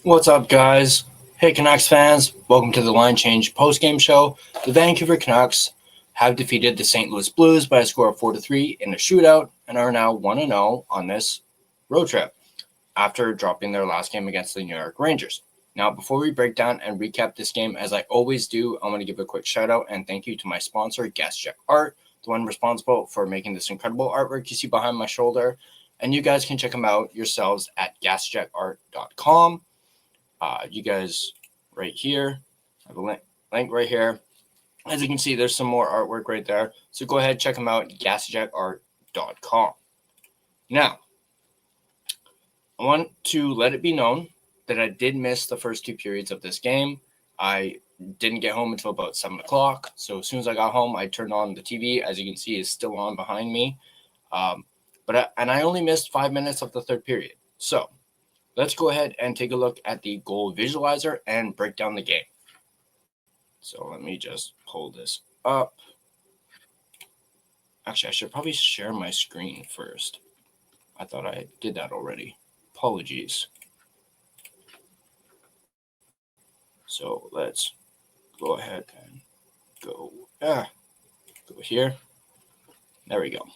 What's up, guys? Hey, Canucks fans. Welcome to the Line Change post-game show. The Vancouver Canucks have defeated the St. Louis Blues by a score of 4-3 in a shootout and are now 1-0 on this road trip after dropping their last game against the New York Rangers. Now, before we break down and recap this game, as I always do, I want to give a quick shout out and thank you to my sponsor, GasJet Art, the one responsible for making this incredible artwork you see behind my shoulder. And you guys can check them out yourselves at gasjetart.com. You guys right here, I have a link right here. As you can see, there's some more artwork right there. So go ahead, check them out, gasjetart.com. Now, I want to let it be known that I did miss the first two periods of this game. I didn't get home until about 7 o'clock. So as soon as I got home, I turned on the TV. As you can see, it's still on behind me. But I only missed 5 minutes of the third period. So let's go ahead and take a look at the goal visualizer and break down the game. So let me just pull this up. Actually, I should probably share my screen first. I thought I did that already. Apologies. So let's go ahead and go here. There we go.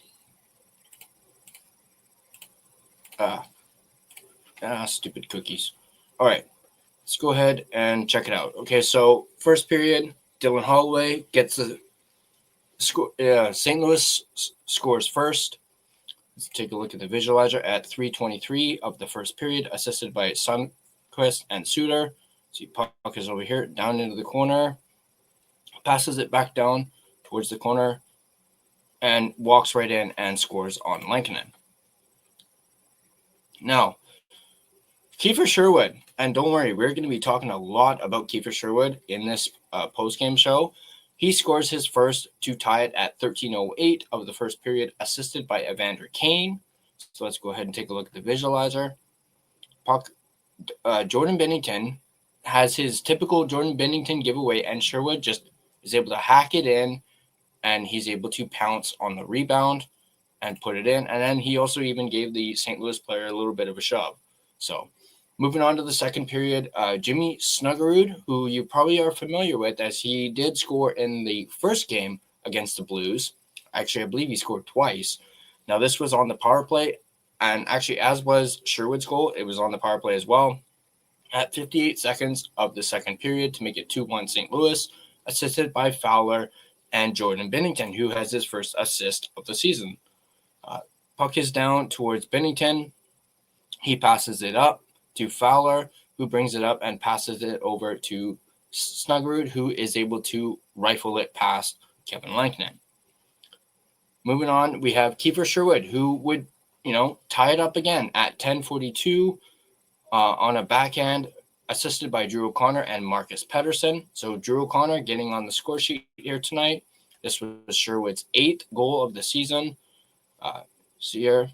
Stupid cookies. All right, let's go ahead and check it out. Okay, so first period, Dylan Holloway gets the score. St. Louis scores first. Let's take a look at the visualizer at 3:23 of the first period, assisted by Sundqvist and Suter. See, puck is over here, down into the corner, passes it back down towards the corner, and walks right in and scores on Lankinen. Now, Kiefer Sherwood, and don't worry, we're going to be talking a lot about Kiefer Sherwood in this post-game show. He scores his first to tie it at 13:08 of the first period, assisted by Evander Kane. So let's go ahead and take a look at the visualizer. Jordan Binnington has his typical Jordan Binnington giveaway, and Sherwood just is able to hack it in, and he's able to pounce on the rebound and put it in. And then he also even gave the St. Louis player a little bit of a shove. So moving on to the second period, Jimmy Snuggerud, who you probably are familiar with as he did score in the first game against the Blues. Actually, I believe he scored twice. Now, this was on the power play, and actually, as was Sherwood's goal, it was on the power play as well. At 58 seconds of the second period to make it 2-1 St. Louis, assisted by Fowler and Jordan Binnington, who has his first assist of the season. Puck is down towards Binnington. He passes it up to Fowler, who brings it up and passes it over to Snuggerud, who is able to rifle it past Kevin Lankinen. Moving on, we have Kiefer Sherwood, who would, tie it up again at 10:42 on a backhand, assisted by Drew O'Connor and Marcus Pettersson. So Drew O'Connor getting on the score sheet here tonight. This was Sherwood's 8th goal of the season. Here,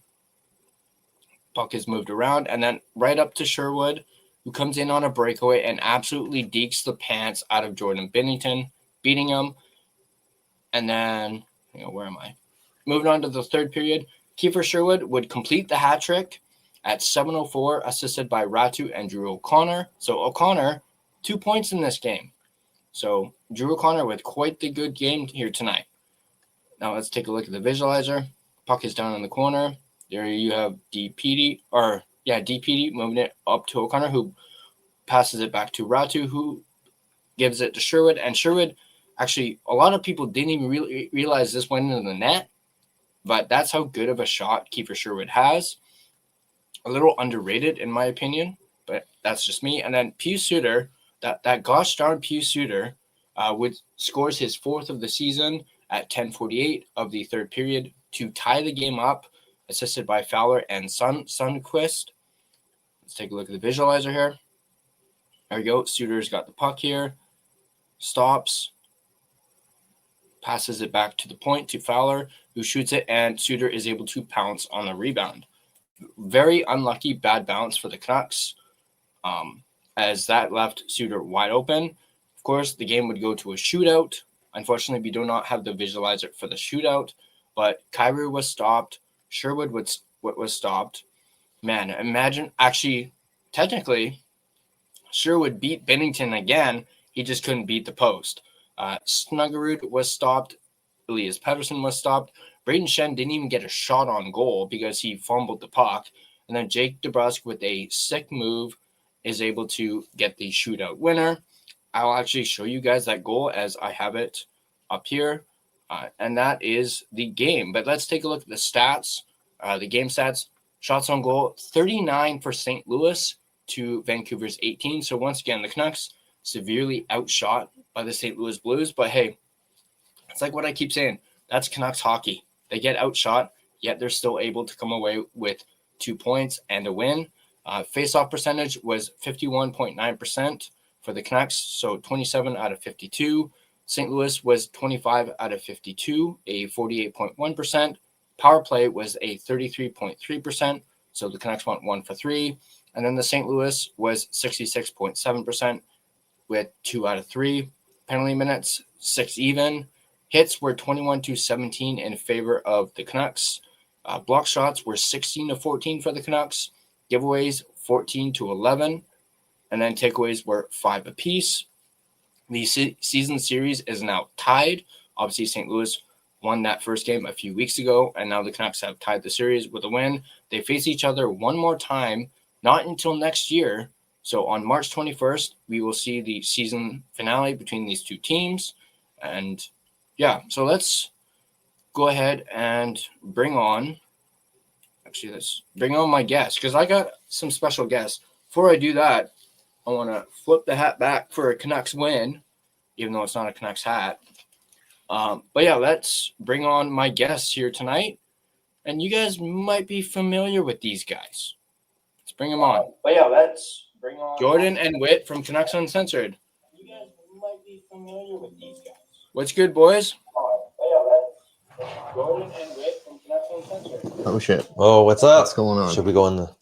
puck is moved around, and then right up to Sherwood, who comes in on a breakaway and absolutely dekes the pants out of Jordan Binnington, beating him. And then, where am I? Moving on to the third period, Kiefer Sherwood would complete the hat trick at 7:04, assisted by Ratu and Drew O'Connor. So O'Connor, 2 points in this game. So Drew O'Connor with quite the good game here tonight. Now let's take a look at the visualizer. Puck is down in the corner. There you have DPD moving it up to O'Connor, who passes it back to Ratu, who gives it to Sherwood. And Sherwood, actually, a lot of people didn't even really realize this went into the net, but that's how good of a shot Kiefer Sherwood has. A little underrated, in my opinion, but that's just me. And then Pius Suter, that gosh darn Pius Suter, scores his 4th of the season at 10:48 of the third period to tie the game up, assisted by Fowler and Sundqvist. Let's take a look at the visualizer here. There we go. Suter's got the puck here. Stops. Passes it back to the point to Fowler, who shoots it, and Suter is able to pounce on the rebound. Very unlucky bad bounce for the Canucks, as that left Suter wide open. Of course, the game would go to a shootout. Unfortunately, we do not have the visualizer for the shootout, but Kyrou was stopped. Sherwood was stopped. Man, imagine, actually, technically, Sherwood beat Bennington again. He just couldn't beat the post. Snuggerud was stopped. Elias Pettersson was stopped. Braden Shen didn't even get a shot on goal because he fumbled the puck. And then Jake DeBrusk, with a sick move, is able to get the shootout winner. I'll actually show you guys that goal as I have it up here. And that is the game. But let's take a look at the stats. The game stats. Shots on goal, 39 for St. Louis to Vancouver's 18. So once again, the Canucks severely outshot by the St. Louis Blues. But hey, it's like what I keep saying. That's Canucks hockey. They get outshot, yet they're still able to come away with 2 points and a win. Face-off percentage was 51.9% for the Canucks, so 27 out of 52. St. Louis was 25 out of 52, a 48.1%. Power play was a 33.3%, so the Canucks went 1 for 3. And then the St. Louis was 66.7% with 2 out of 3. Penalty minutes, 6 even. Hits were 21-17 in favor of the Canucks. Block shots were 16-14 for the Canucks. Giveaways, 14-11. And then takeaways were 5 apiece. The season series is now tied. Obviously, St. Louis won that first game a few weeks ago, and now the Canucks have tied the series with a win. They face each other one more time, not until next year. So on March 21st, we will see the season finale between these two teams. And yeah, so let's go ahead and bring on my guest, because I got some special guests. Before I do that, I want to flip the hat back for a Canucks win, even though it's not a Canucks hat. But yeah, let's bring on my guests here tonight. And you guys might be familiar with these guys. Let's bring them on. But yeah, let's bring on Jordan and Whit from Canucks Uncensored. You guys might be familiar with these guys. What's good, boys? Jordan and Whit from Canucks Uncensored. Oh, shit. Oh, what's up? What's going on? Should we go in the...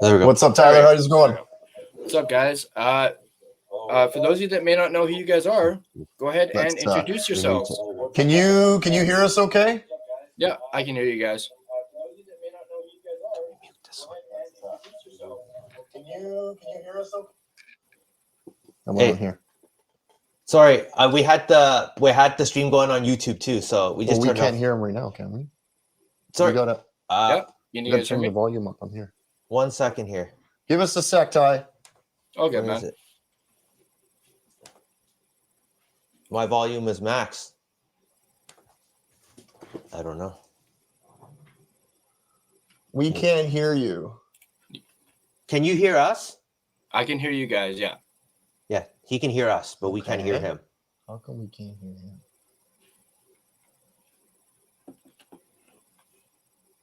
There we go. What's up, Tyler? How's it going? What's up, guys? For those of you that may not know who you guys are, go ahead and introduce yourselves. Can you hear us okay? Yeah, I can hear you guys. Can you hear us okay? I'm Hey. on here. Sorry, we had the stream going on YouTube too, so we just We turned can't off. hear him right now, can we? Sorry, We gotta You guys hear turn the me? volume up on here. 1 second here. Give us a sec, Ty. Okay, Where is man. it? My volume is max. I don't know. We can't hear you. Can you hear us? I can hear you guys, yeah. Yeah, he can hear us, but we can't hear Okay. him. How come we can't hear him?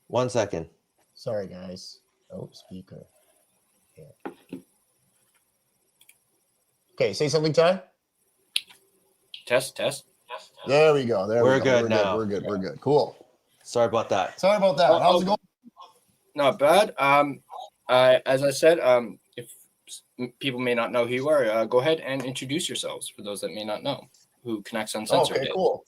1 second. Sorry, guys. Oh, speaker. Yeah. Okay, say something, Ty. Test. There we go. We're good now. We're good. Cool. Sorry about that. Sorry about that. How's it going? Not bad. As I said, if people may not know who you are, go ahead and introduce yourselves for those that may not know who Canucks Uncensored Okay, is. cool.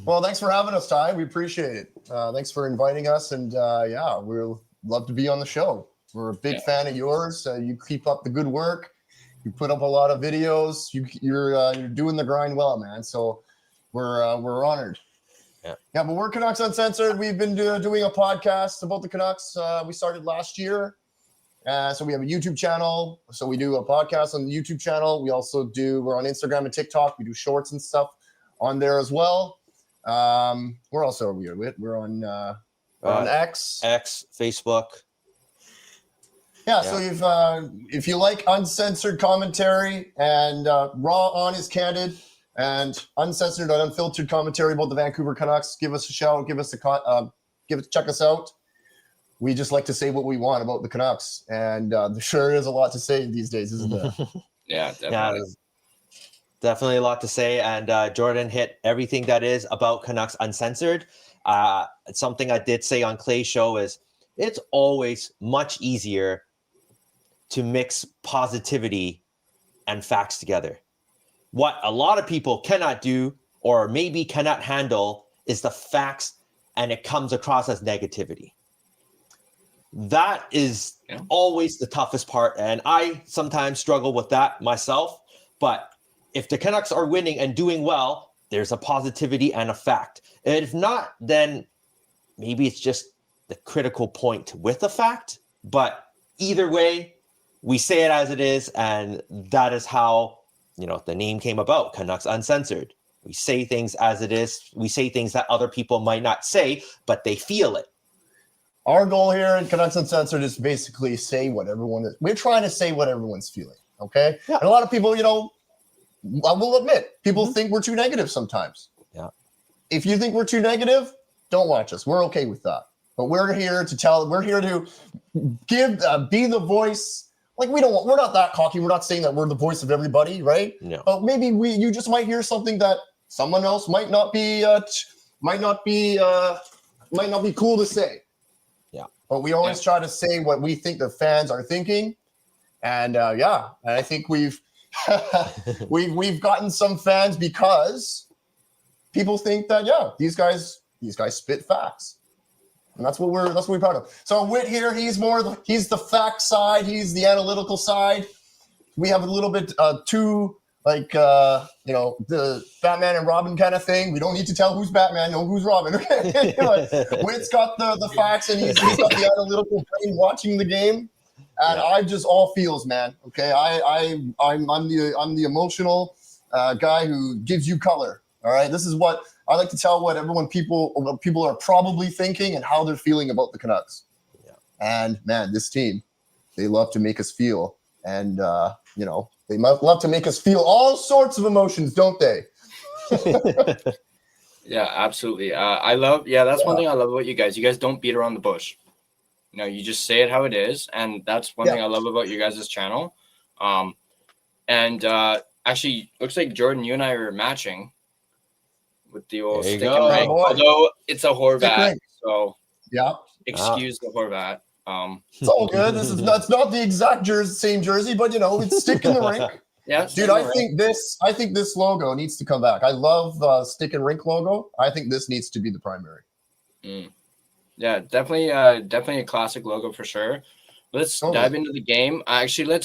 Well, thanks for having us, Ty. We appreciate it. Thanks for inviting us, and yeah, we'll love to be on the show. We're a big fan of yours. You keep up the good work. You put up a lot of videos. You're doing the grind well, man. So we're honored. Yeah, but we're Canucks Uncensored. We've been doing a podcast about the Canucks. We started last year. So we have a YouTube channel. So we do a podcast on the YouTube channel. we're on Instagram and TikTok. We do shorts and stuff on there as well. We're also we're on X, Facebook. Yeah, so if you like uncensored commentary and raw, honest, candid, and uncensored and unfiltered commentary about the Vancouver Canucks, give us a shout. Check us out. We just like to say what we want about the Canucks, and there sure is a lot to say these days, isn't there? Yeah, definitely. Yeah, there's definitely a lot to say, and Jordan hit everything that is about Canucks Uncensored. Something I did say on Clay's show is it's always much easier to mix positivity and facts together. What a lot of people cannot do, or maybe cannot handle, is the facts, and it comes across as negativity. That is always the toughest part. And I sometimes struggle with that myself. But if the Canucks are winning and doing well, there's a positivity and a fact. And if not, then maybe it's just the critical point with the fact. But either way, we say it as it is. And that is how, the name came about, Canucks Uncensored. We say things as it is. We say things that other people might not say, but they feel it. Our goal here at Canucks Uncensored is basically say what everyone is. We're trying to say what everyone's feeling, okay? Yeah. And a lot of people, I will admit, people think we're too negative sometimes. Yeah. If you think we're too negative, don't watch us. We're okay with that. But we're here to give, be the voice. Like we're not that cocky. We're not saying that we're the voice of everybody, right? No. But maybe you just might hear something that someone else might not be cool to say. Yeah. But we always try to say what we think the fans are thinking. And and I think we've gotten some fans because people think that these guys spit facts. And that's what we're proud of. So Whit here, he's the fact side, he's the analytical side. We have a little bit too the Batman and Robin kind of thing. We don't need to tell who's Batman, know who's Robin. Okay? Whit's got the facts and he's got the analytical brain watching the game. And I just all feels, man. Okay, I'm the emotional guy who gives you color. All right, this is what I like to tell what people are probably thinking and how they're feeling about the Canucks. Yeah. And man, this team, they love to make us feel, and they might love to make us feel all sorts of emotions, don't they? Yeah, absolutely. That's one thing I love about you guys. You guys don't beat around the bush. You just say it how it is, and that's one thing I love about you guys' channel. Actually, looks like Jordan, you and I are matching with the old stick and rink. Although it's a Horvat, so excuse the Horvat. It's all good. That's not the exact same jersey, but it's stick in the rink. Yeah, dude, I think this logo needs to come back. I love stick and rink logo. I think this needs to be the primary. Yeah, definitely a classic logo for sure. Let's dive into the game. Actually,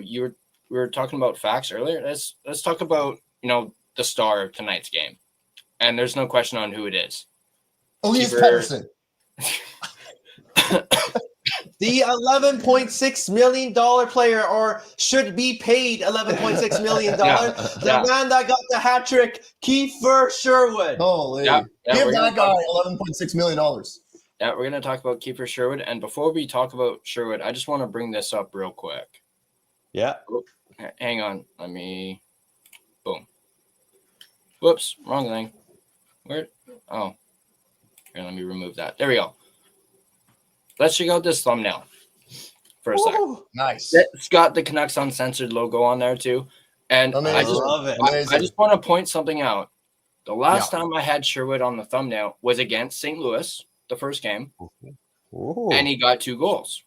we were talking about facts earlier. Let's talk about the star of tonight's game, and there's no question on who it is. Elias Pettersson. The $11.6 million player, or should be paid $11.6 million. The man that got the hat trick, Kiefer Sherwood. Holy. Give that guy $11.6 million. Yeah, we're going to talk about Kiefer Sherwood. And before we talk about Sherwood, I just want to bring this up real quick. Yeah. Oh, hang on. Let me. Boom. Whoops. Wrong thing. Where? Oh. Here, let me remove that. There we go. Let's check out this thumbnail for a second. Nice. It's got the Canucks Uncensored logo on there too. And I love it. I just want to point something out. The last time I had Sherwood on the thumbnail was against St. Louis, the first game. And he got 2 goals.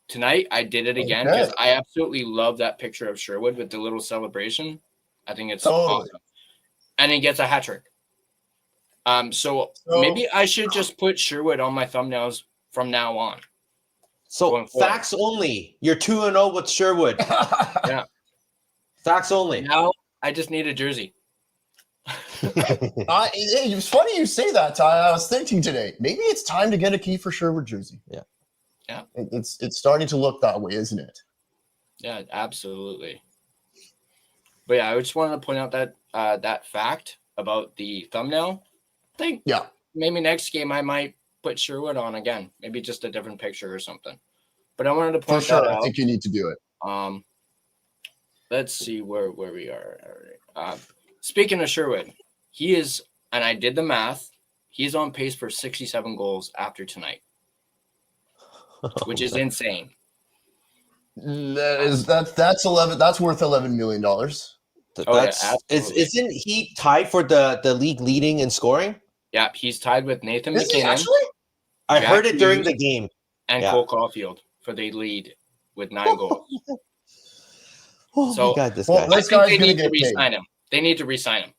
Tonight, I did it again because I absolutely love that picture of Sherwood with the little celebration. I think it's awesome. And he gets a hat trick. So maybe I should just put Sherwood on my thumbnails from now on. So facts only. You're 2-0 with Sherwood. Yeah. Facts only. Now I just need a jersey. It's funny you say that, Ty. I was thinking today, maybe it's time to get a Kiefer Sherwood jersey. Yeah. Yeah. It's starting to look that way, isn't it? Yeah, absolutely. But yeah, I just wanted to point out that that fact about the thumbnail. I think maybe next game I might put Sherwood on again. Maybe just a different picture or something. But I wanted to point that out. I think you need to do it. Let's see where we are. Speaking of Sherwood, he is, and I did the math, he's on pace for 67 goals after tonight, which is insane. That's 11. That's worth $11 million. Isn't he tied for the league leading in scoring? Yeah, he's tied with Nathan McKinnon. Actually? I heard it during the game. And Cole Caulfield for the lead with 9 goals. So this guy. They need to re-sign him. They need to re-sign him.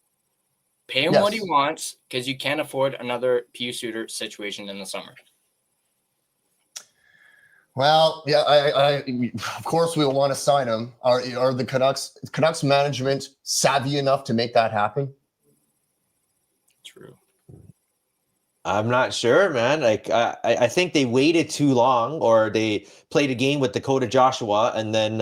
Pay him what he wants because you can't afford another Pius Suter situation in the summer. Well, yeah, of course we'll want to sign him. Are the Canucks management savvy enough to make that happen? True. I'm not sure, man. Like, I think they waited too long, or they played a game with Dakota Joshua, and then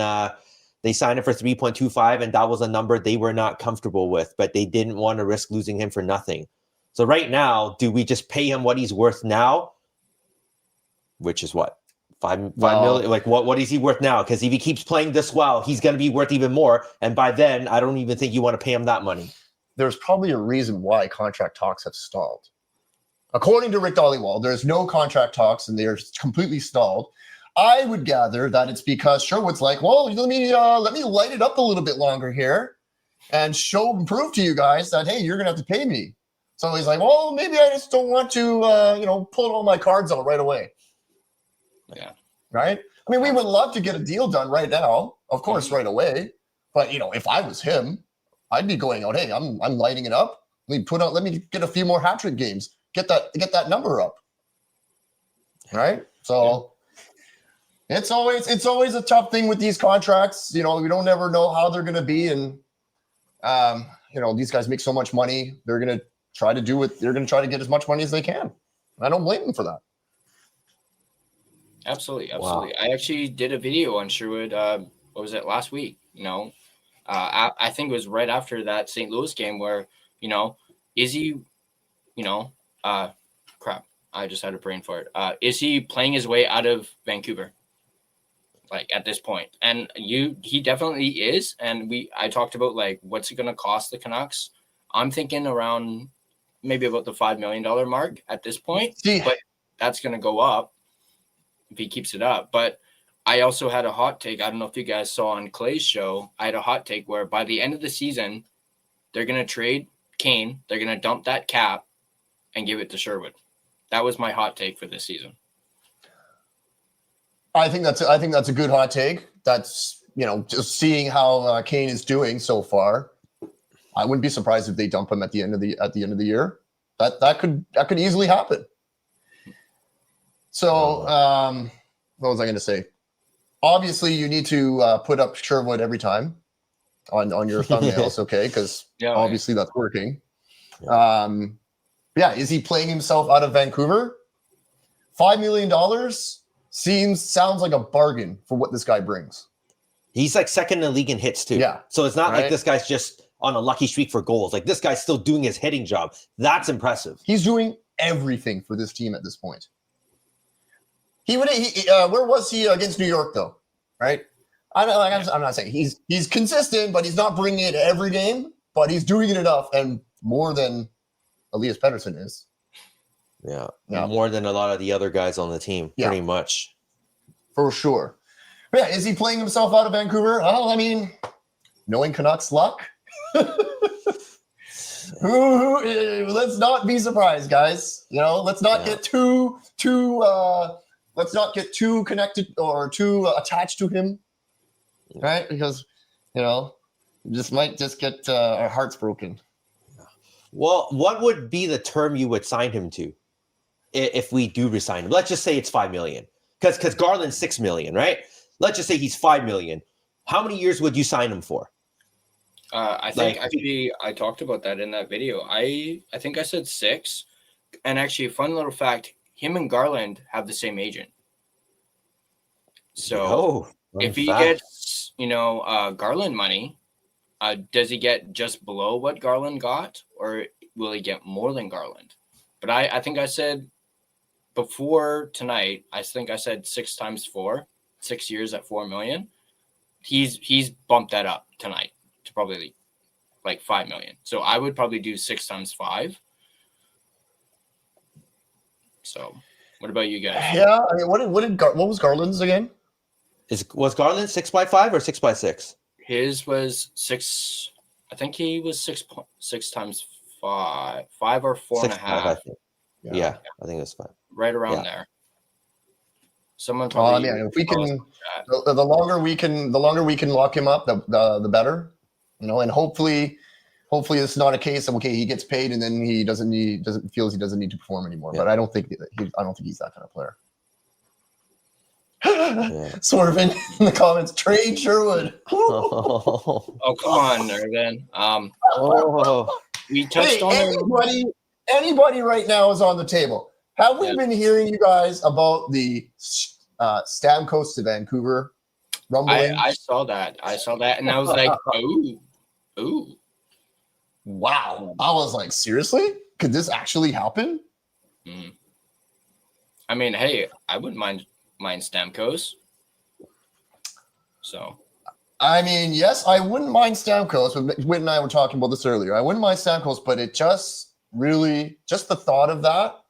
they signed him for 3.25, and that was a number they were not comfortable with, but they didn't want to risk losing him for nothing. So right now, do we just pay him what he's worth now? Which is what? $5 million? Like, what is he worth now? Because if he keeps playing this well, he's going to be worth even more. And by then, I don't even think you want to pay him that money. There's probably a reason why contract talks have stalled. According to Rick Dhaliwal, there's no contract talks and they're completely stalled. I would gather that it's because Sherwood's like, well, let me light it up a little bit longer here and prove to you guys that, hey, you're going to have to pay me. So he's like, well, maybe I just don't want to, pull all my cards out right away. Yeah. Right? I mean, we would love to get a deal done right now, of course, right away. But, if I was him, I'd be going out, hey, I'm lighting it up. Let me get a few more hat-trick games. Get that number up. Right? So it's always a tough thing with these contracts. We don't ever know how they're going to be. And, these guys make so much money. They're going to try to get as much money as they can. I don't blame them for that. Absolutely. Wow. I actually did a video on Sherwood. What was it, last week? I think it was right after that St. Louis game where, is he, crap, I just had a brain fart. Is he playing his way out of Vancouver? Like at this point? And he definitely is. And I talked about like, what's it going to cost the Canucks? I'm thinking around maybe about the $5 million mark at this point, but that's going to go up if he keeps it up. But I also had a hot take. I don't know if you guys saw on Clay's show. I had a hot take where by the end of the season, they're going to trade Kane. They're going to dump that cap and give it to Sherwood. That was my hot take for this season. I think that's a good hot take. That's, just seeing how Kane is doing so far. I wouldn't be surprised if they dump him at the end of the year. That could easily happen. So, what was I going to say? Obviously, you need to put up Sherwood every time on your thumbnails, okay? Because obviously that's working. Yeah. Is he playing himself out of Vancouver? $5 million sounds like a bargain for what this guy brings. He's like second in the league in hits too. Yeah. So it's not like this guy's just on a lucky streak for goals. Like this guy's still doing his hitting job. That's impressive. He's doing everything for this team at this point. Where was he against New York though? Right? I'm not saying he's consistent, but he's not bringing it every game. But he's doing it enough and more than Elias Pettersson is. Yeah, more than a lot of the other guys on the team, pretty much. For sure. But yeah, is he playing himself out of Vancouver? Well, I mean, knowing Canucks luck, let's not be surprised, guys. Let's not get too connected or too attached to him, right? Because just might just get our hearts broken. Well, what would be the term you would sign him to if we do resign him? Let's just say it's $5 million, because Garland's $6 million, right? Let's just say he's $5 million. How many years would you sign him for? I think actually I talked about that in that video. I think I said 6. And actually, a fun little fact: him and Garland have the same agent. So if he gets Garland money, does he get just below what Garland got, or will he get more than Garland? But I think I said before tonight, I think I said 6 times 4, 6 years at $4 million. He's bumped that up tonight to probably like $5 million. So I would probably do 6 times 5. So what about you guys? Yeah, I mean, what was Garland's again? Was Garland 6x5 or 6x6? His was 6. I think he was 6 times 5 or 4.5. I think. Yeah, I think it's 5. Right around there. Someone probably. If we can, the longer we can lock him up, the better. And hopefully it's not a case of he gets paid and then he feels he doesn't need to perform anymore. Yeah. But I don't think he's that kind of player. Swerving in the comments. Trade Sherwood. Oh, come on, Irvin. We touched on it. Anybody right now is on the table. Have we been hearing you guys about the Stamkos to Vancouver rumbling? I saw that, and I was like, ooh. Wow. I was like, seriously? Could this actually happen? I mean, hey, I wouldn't mind Stamkos. So, I mean, yes, I wouldn't mind Stamkos. Whit and I were talking about this earlier. I wouldn't mind Stamkos, but it just really, just the thought of that,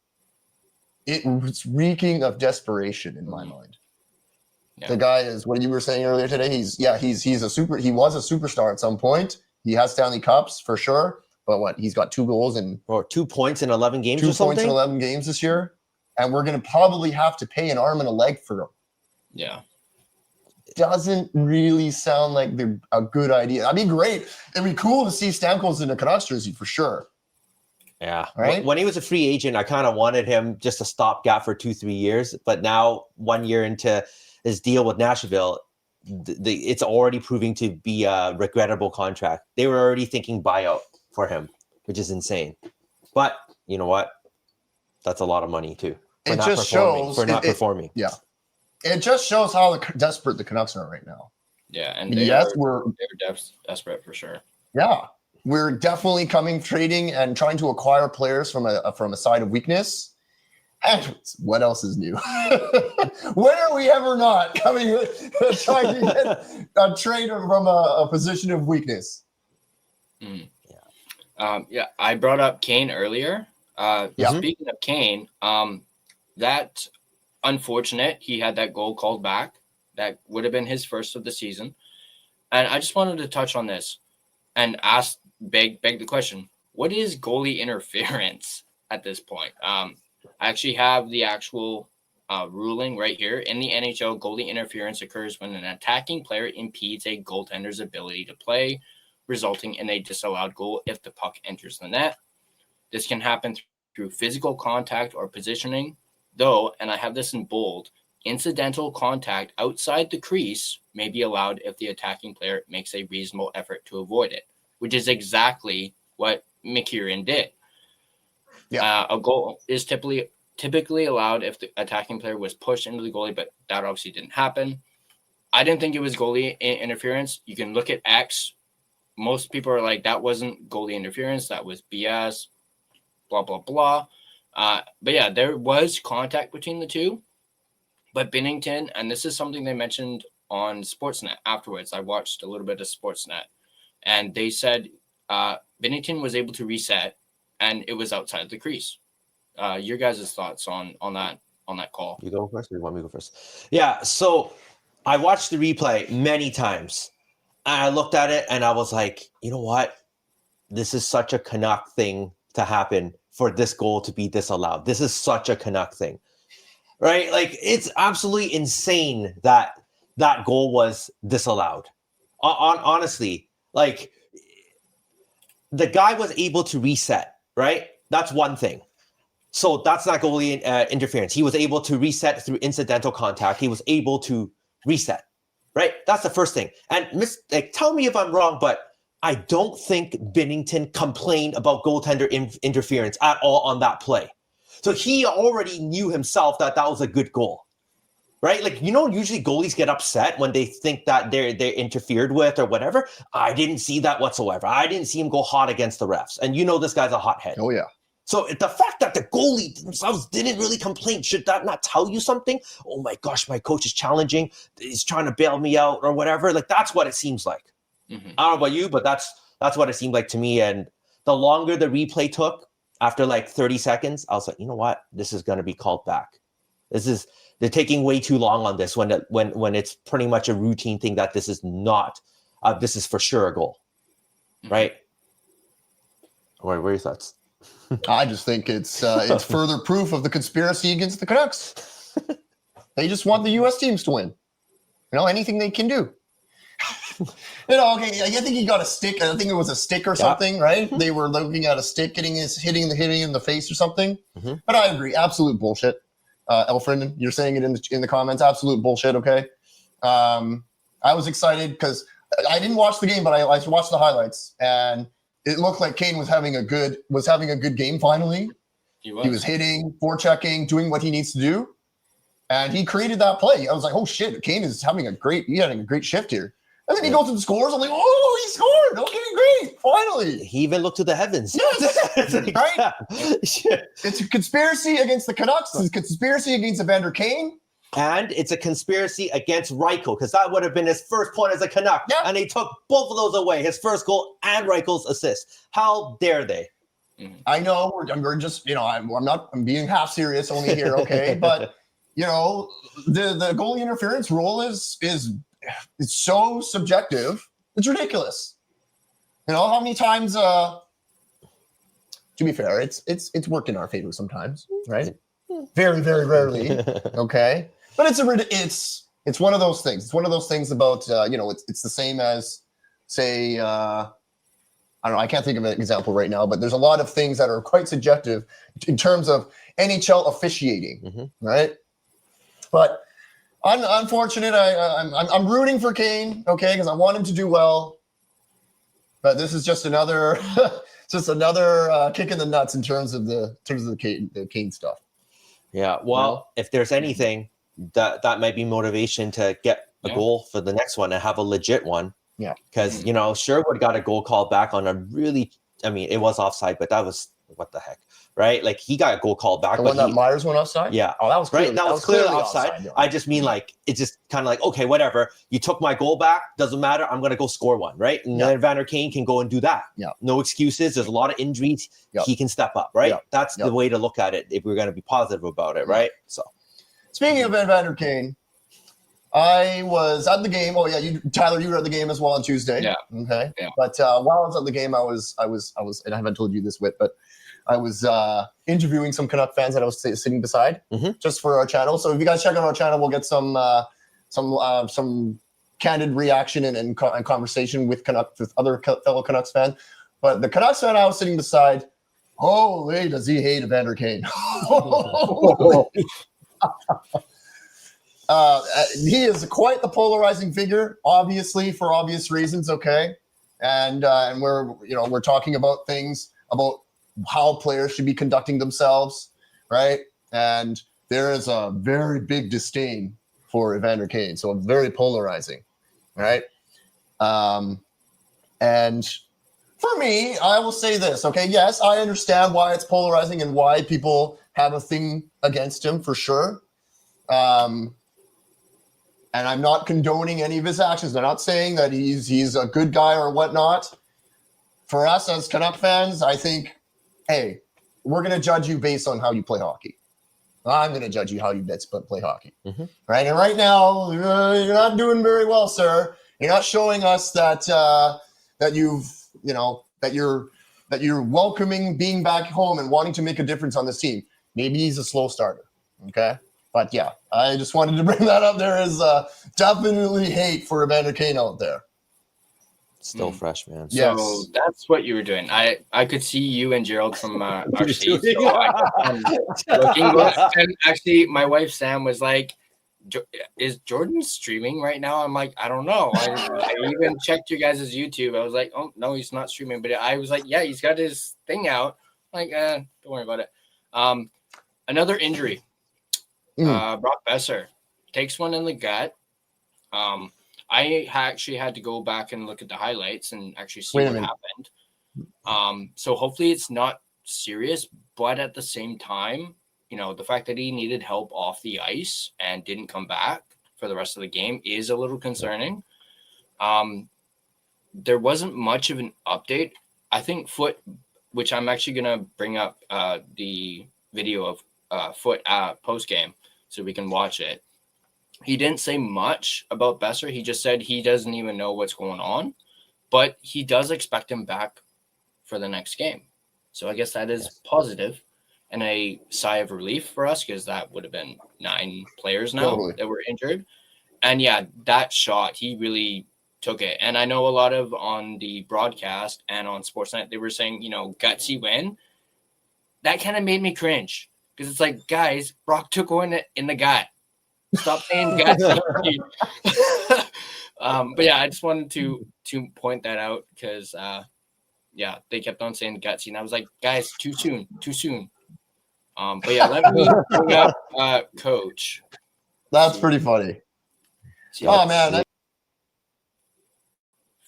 it was reeking of desperation in my mind. Yeah. The guy is what you were saying earlier today. He was a superstar at some point. He has Stanley Cups for sure. But what? He's got 2 goals or 2 points in 11 games. 2 points in 11 games this year, and we're going to probably have to pay an arm and a leg for him. Yeah, doesn't really sound like a good idea. That'd be great. It'd be cool to see Stamkos in a Canucks jersey for sure. Yeah. Right? When he was a free agent, I kind of wanted him just a stopgap for 2-3 years. But now, 1 year into his deal with Nashville, it's already proving to be a regrettable contract. They were already thinking buyout for him, which is insane. But you know what? That's a lot of money too. It just shows for not performing. Yeah. It just shows how desperate the Canucks are right now. Yeah, and we're desperate for sure. Yeah. We're definitely trading and trying to acquire players from a side of weakness. And what else is new? When are we ever not trying to get a trade from a position of weakness? I brought up Kane earlier. Speaking of Kane, that unfortunate he had that goal called back. That would have been his first of the season. And I just wanted to touch on this and beg the question: what is goalie interference at this point? I actually have the actual ruling right here. In the NHL, goalie interference occurs when an attacking player impedes a goaltender's ability to play, resulting in a disallowed goal if the puck enters the net. This can happen through physical contact or positioning, though, and I have this in bold, incidental contact outside the crease may be allowed if the attacking player makes a reasonable effort to avoid it, which is exactly what McKiernan did. Yeah. A goal is typically allowed if the attacking player was pushed into the goalie, but that obviously didn't happen. I didn't think it was goalie interference. You can look at X. Most people are like, that wasn't goalie interference. That was BS, blah, blah, blah. But yeah, there was contact between the two. But Binnington, and this is something they mentioned on Sportsnet afterwards. I watched a little bit of Sportsnet. And they said Binnington was able to reset, and it was outside the crease. Your guys' thoughts on that call? You go first, or you want me to go first? Yeah, so I watched the replay many times. And I looked at it, and I was like, you know what? This is such a Canuck thing to happen for this goal to be disallowed. This is such a Canuck thing, right? Like, it's absolutely insane that that goal was disallowed. Honestly, like, the guy was able to reset, right? That's one thing. So that's not goalie interference. He was able to reset through incidental contact. He was able to reset, right? That's the first thing. And tell me if I'm wrong, but I don't think Binnington complained about goaltender interference at all on that play. So he already knew himself that was a good goal, right? Like, usually goalies get upset when they think that they're interfered with or whatever. I didn't see that whatsoever. I didn't see him go hot against the refs. And this guy's a hothead. Oh, yeah. So the fact that the goalie themselves didn't really complain, should that not tell you something? Oh my gosh, my coach is challenging. He's trying to bail me out or whatever. Like, that's what it seems like. Mm-hmm. I don't know about you, but that's what it seemed like to me. And the longer the replay took, after like 30 seconds, I was like, you know what? This is going to be called back. They're taking way too long on this when it's pretty much a routine thing that this is not. This is for sure a goal, right? What are your thoughts? I just think it's further proof of the conspiracy against the Canucks. They just want the U.S. teams to win. Anything they can do. Okay, I think he got a stick. I think it was a stick or something, right? They were looking at a stick hitting him in the face or something. Mm-hmm. But I agree, absolute bullshit. Elfrin, you're saying it in the comments. Absolute bullshit. Okay. I was excited because I didn't watch the game, but I watched the highlights, and it looked like Kane was having a good game. Finally, he was hitting, forechecking, doing what he needs to do, and he created that play. I was like, oh shit, Kane is having a great shift here. And then he goes and scores. I'm like, oh, he scored. Okay, great. Finally. He even looked to the heavens. Yes. Right? It's a conspiracy against the Canucks. It's a conspiracy against Evander Kane. And it's a conspiracy against Reichel, because that would have been his first point as a Canuck. Yeah. And they took both of those away, his first goal and Reichel's assist. How dare they? I know we're just, I'm being half serious only here, okay? But, the goalie interference rule is it's so subjective. It's ridiculous. How many times? To be fair, it's worked in our favor sometimes, right? Very, very rarely. Okay, but it's one of those things. It's one of those things about it's the same as, say, I don't know. I can't think of an example right now, but there's a lot of things that are quite subjective in terms of NHL officiating, right? But unfortunate. I'm rooting for Kane, okay, because I want him to do well. But this is just another kick in the nuts in terms of the Kane stuff. Yeah. Well, if there's anything that might be motivation to get a goal for the next one and have a legit one. Yeah. Because Sherwood got a goal called back on a really. I mean, it was offside, but that was what the heck. Right, like he got a goal called back. The one that Myers went offside? Yeah. Oh, that was clearly, right. That was clearly offside. Yeah. I just mean it's just kind of like, okay, whatever. You took my goal back. Doesn't matter. I'm going to go score one, right? And then Evander Kane can go and do that. Yeah. No excuses. There's a lot of injuries. Yep. He can step up, right? Yep. That's the way to look at it if we're going to be positive about it, right? So, speaking of Evander Kane, I was at the game. Oh yeah, Tyler, you were at the game as well on Tuesday. Yeah. Okay. Yeah. But while I was at the game, I was, and I haven't told you this, but I was interviewing some Canuck fans that I was sitting beside, just for our channel. So if you guys check out our channel, we'll get some candid reaction and conversation with other fellow Canucks fans. But the Canucks fan I was sitting beside, holy, does he hate Evander Kane? He is quite the polarizing figure, obviously, for obvious reasons. Okay, and we're talking about things about how players should be conducting themselves, right? And there is a very big disdain for Evander Kane, so very polarizing, right? And for me, I will say this, okay? Yes, I understand why it's polarizing and why people have a thing against him, for sure. And I'm not condoning any of his actions. I'm not saying that he's a good guy or whatnot. For us as Canuck fans, I think, hey, we're going to judge you based on how you play hockey. I'm going to judge you how you play hockey, right? And right now, you're not doing very well, sir. You're not showing us that you're welcoming being back home and wanting to make a difference on this team. Maybe he's a slow starter, okay? But yeah, I just wanted to bring that up. There is definitely hate for Evander Kane out there. Still fresh, man. Yes. So that's what you were doing. I could see you and Gerald from our seat. And actually, my wife Sam was like, "Is Jordan streaming right now?" I'm like, "I don't know." I even checked your guys' YouTube. I was like, "Oh no, he's not streaming." But I was like, "Yeah, he's got his thing out." I'm like, don't worry about it. Another injury. Brock Besser takes one in the gut. I actually had to go back and look at the highlights and actually see what happened. So hopefully it's not serious, but at the same time, the fact that he needed help off the ice and didn't come back for the rest of the game is a little concerning. There wasn't much of an update. I think Foot, which I'm actually going to bring up the video of Foot post game so we can watch it. He didn't say much about Besser. He just said he doesn't even know what's going on, but he does expect him back for the next game. So I guess that is positive and a sigh of relief for us, because that would have been 9 players now that were injured. And yeah, that shot, he really took it. And I know a lot of on the broadcast and on Sportsnet, they were saying, gutsy win. That kind of made me cringe. because it's like, guys, Brock took one in the gut. Stop saying guts. But yeah, I just wanted to point that out because they kept on saying gutsy, and I was like, guys, too soon. But yeah, let me bring up Coach. That's pretty funny. Oh man,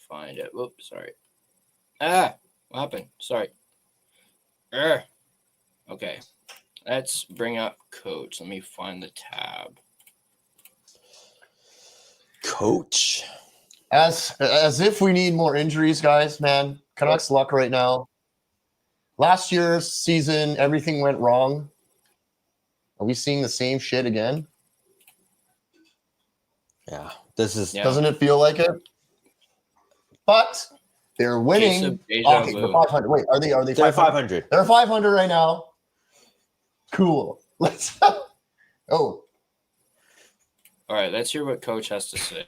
find it. Whoops, sorry. What happened? Sorry. Okay, let's bring up Coach. Let me find the tab. Coach. As if we need more injuries, guys, man. Canucks luck right now. Last year's season, everything went wrong. Are we seeing the same shit again? Yeah, this is. Doesn't it feel like it? But they're winning. Okay, they're 500. Wait, are they? They're 500. They're 500 right now. Cool. Let's. Oh. All right, let's hear what Coach has to say.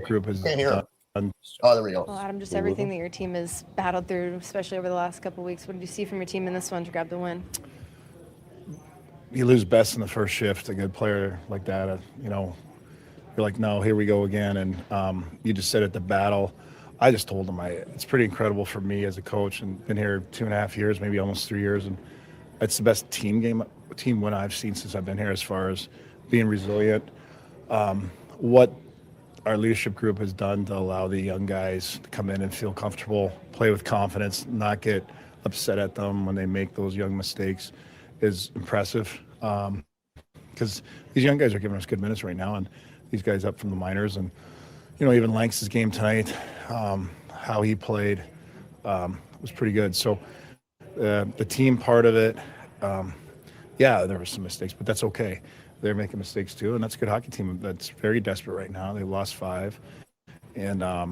Group has Can't hear him. done. Oh, there we go. Well, Adam, just everything that your team has battled through, especially over the last couple of weeks. What did you see from your team in this one to grab the win? You lose best in the first shift. A good player like that, you're like, no, here we go again. And you just said at the battle, I just told him it's pretty incredible for me as a coach and been here 2.5 years, maybe almost 3 years. And it's the best team win I've seen since I've been here as far as being resilient. What our leadership group has done to allow the young guys to come in and feel comfortable, play with confidence, not get upset at them when they make those young mistakes is impressive. Because these young guys are giving us good minutes right now, and these guys up from the minors, and even Lanks' game tonight, how he played was pretty good. So the team part of it, there were some mistakes, but that's okay. They're making mistakes too, and that's a good hockey team that's very desperate right now. They lost 5, and I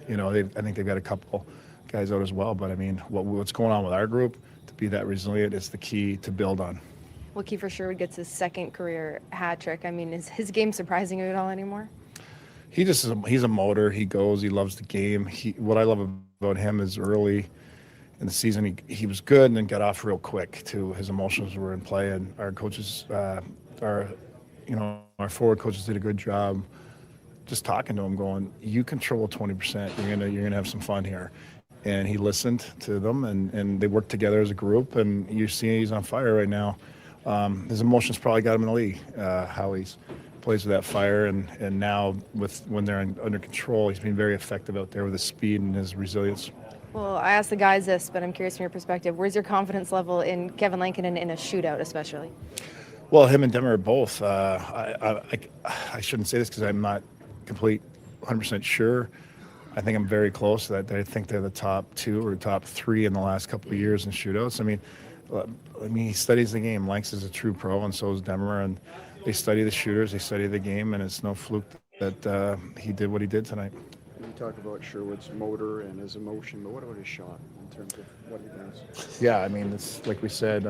think they've got a couple guys out as well. But I mean, what's going on with our group to be that resilient is the key to build on. Well, Kiefer Sherwood gets his second career hat trick. I mean, is his game surprising you at all anymore? He's a motor. He goes. He loves the game. What I love about him is early in the season he was good and then got off real quick too. His emotions were in play, and our coaches. Our forward coaches did a good job just talking to him, going, you control 20%, you're gonna have some fun here. And he listened to them, and they worked together as a group, and you see he's on fire right now. His emotions probably got him in the league, how he plays with that fire, and now when they're under control, he's been very effective out there with his speed and his resilience. Well, I asked the guys this, but I'm curious from your perspective, where's your confidence level in Kevin Lankinen in a shootout especially? Well, him and Demmer are both. I shouldn't say this because I'm not complete 100% sure. I think I'm very close to that. I think they're the top 2 or top 3 in the last couple of years in shootouts. I mean, he studies the game. Lanks is a true pro, and so is Demmer. And they study the shooters, they study the game, and it's no fluke that he did what he did tonight. You talk about Sherwood's motor and his emotion, but what about his shot in terms of what he does? Yeah, I mean, it's like we said,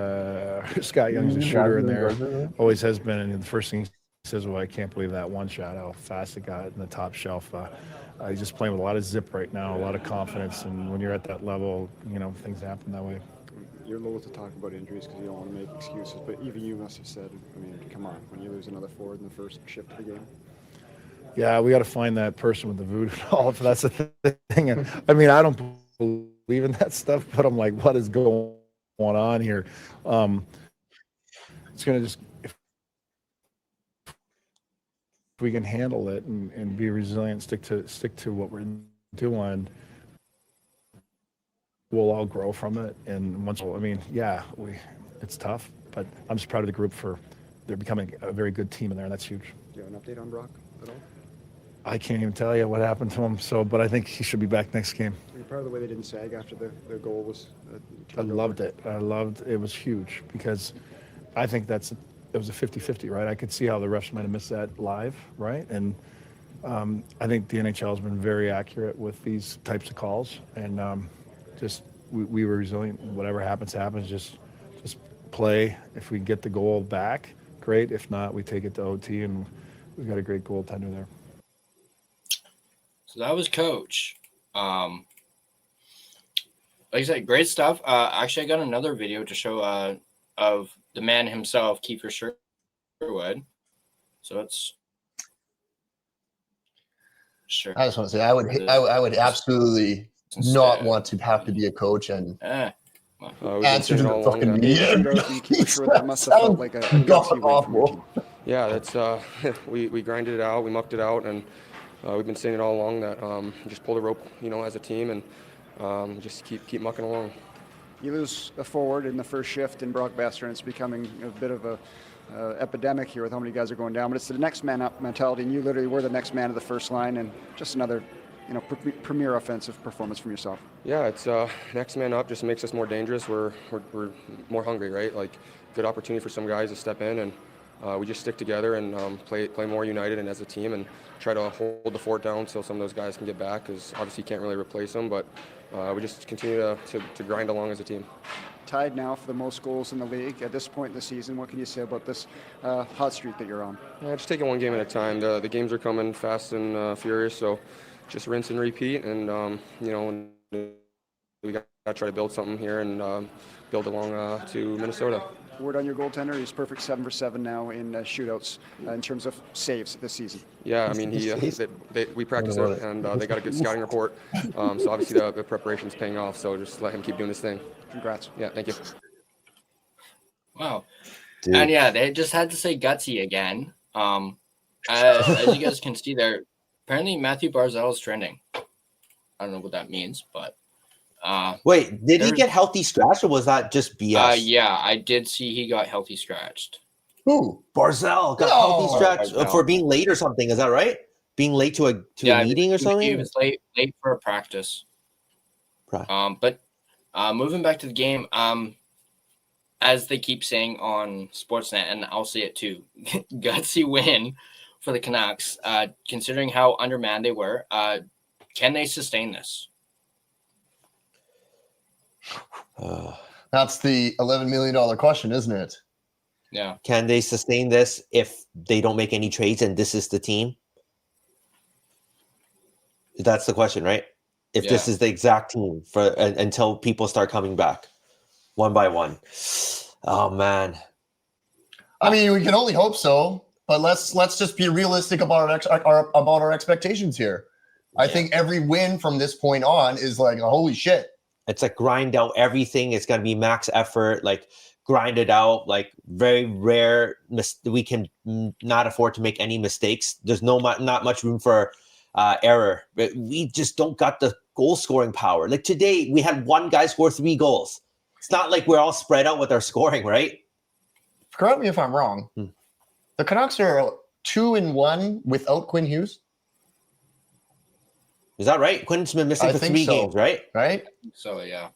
Scott Young's a shooter in there, always has been. And the first thing he says, well, I can't believe that one shot, how fast it got in the top shelf. He's just playing with a lot of zip right now, a lot of confidence. And when you're at that level, things happen that way. You're loath to talk about injuries because you don't want to make excuses, but even you must have said, come on, when you lose another forward in the first shift of the game. Yeah, we got to find that person with the voodoo doll. If that's the thing. I mean, I don't believe in that stuff, but I'm like, what is going on here? It's going to just, if we can handle it and be resilient, stick to what we're doing, we'll all grow from it. And it's tough, but I'm just proud of the group they're becoming a very good team in there, and that's huge. Do you have an update on Brock at all? I can't even tell you what happened to him. But I think he should be back next game. Are you proud of the way they didn't sag after their goal was? I loved it. It was huge because I think it was a 50-50, right? I could see how the refs might have missed that live, right? And I think the NHL has been very accurate with these types of calls, and we were resilient. Whatever happens, just play. If we get the goal back, great. If not, we take it to OT, and we've got a great goaltender there. So that was Coach. Like I said, great stuff. Actually, I got another video to show of the man himself, Kiefer Sherwood. So it's sure. I just want to say I would absolutely not want to have to be a coach and We've been answer saying to all the along fucking that. media. Shootout and Kiefer Sherwood, that must have felt like a gutsy win from your team. Yeah, that's we grinded it out, we mucked it out, and we've been saying it all along that just pull the rope, as a team, and just keep mucking along. You lose a forward in the first shift in Brock Besser, and it's becoming a bit of a epidemic here with how many guys are going down. But it's the next man up mentality, and you literally were the next man of the first line, and just another, premier offensive performance from yourself. Yeah, it's next man up just makes us more dangerous. We're more hungry, right? Like, good opportunity for some guys to step in, and we just stick together and play more united and as a team, and try to hold the fort down so some of those guys can get back, because obviously you can't really replace them, but we just continue to grind along as a team. Tied now for the most goals in the league at this point in the season. What can you say about this hot streak that you're on? Yeah, just take it one game at a time. The games are coming fast and furious, so just rinse and repeat, and we got to try to build something here and build along to Minnesota. Word on your goaltender, he's perfect 7 for 7 now in shootouts in terms of saves this season. Yeah, I mean, we practice it, and they got a good scouting report. So obviously the preparation's paying off, so just let him keep doing this thing. Congrats. Yeah, thank you. Wow. Dude. And yeah, they just had to say gutsy again. As you guys can see there, apparently Matthew Barzal is trending. I don't know what that means, but wait, did he get healthy scratched, or was that just BS? Yeah, I did see he got healthy scratched. Who? Barzal got healthy scratched Barzal. for being late or something. Is that right? Being late to a meeting or something? He was late for a practice. But moving back to the game, as they keep saying on Sportsnet, and I'll say it too, gutsy win for the Canucks. Considering how undermanned they were, can they sustain this? That's the $11 million question, isn't it? Yeah. Can they sustain this if they don't make any trades and this is the team? That's the question, right? If this is the exact team for until people start coming back one by one. Oh man. I mean, we can only hope so, but let's just be realistic about our expectations here. I think every win from this point on is like, holy shit. It's like grind out everything. It's going to be max effort, like grind it out, like very rare. We can not afford to make any mistakes. There's not much room for error. But we just don't got the goal scoring power. Like today, we had one guy score 3 goals. It's not like we're all spread out with our scoring, right? Correct me if I'm wrong. The Canucks are 2-1 without Quinn Hughes. Is that right? Quinn's been missing for 3 games, right? Right? So, yeah.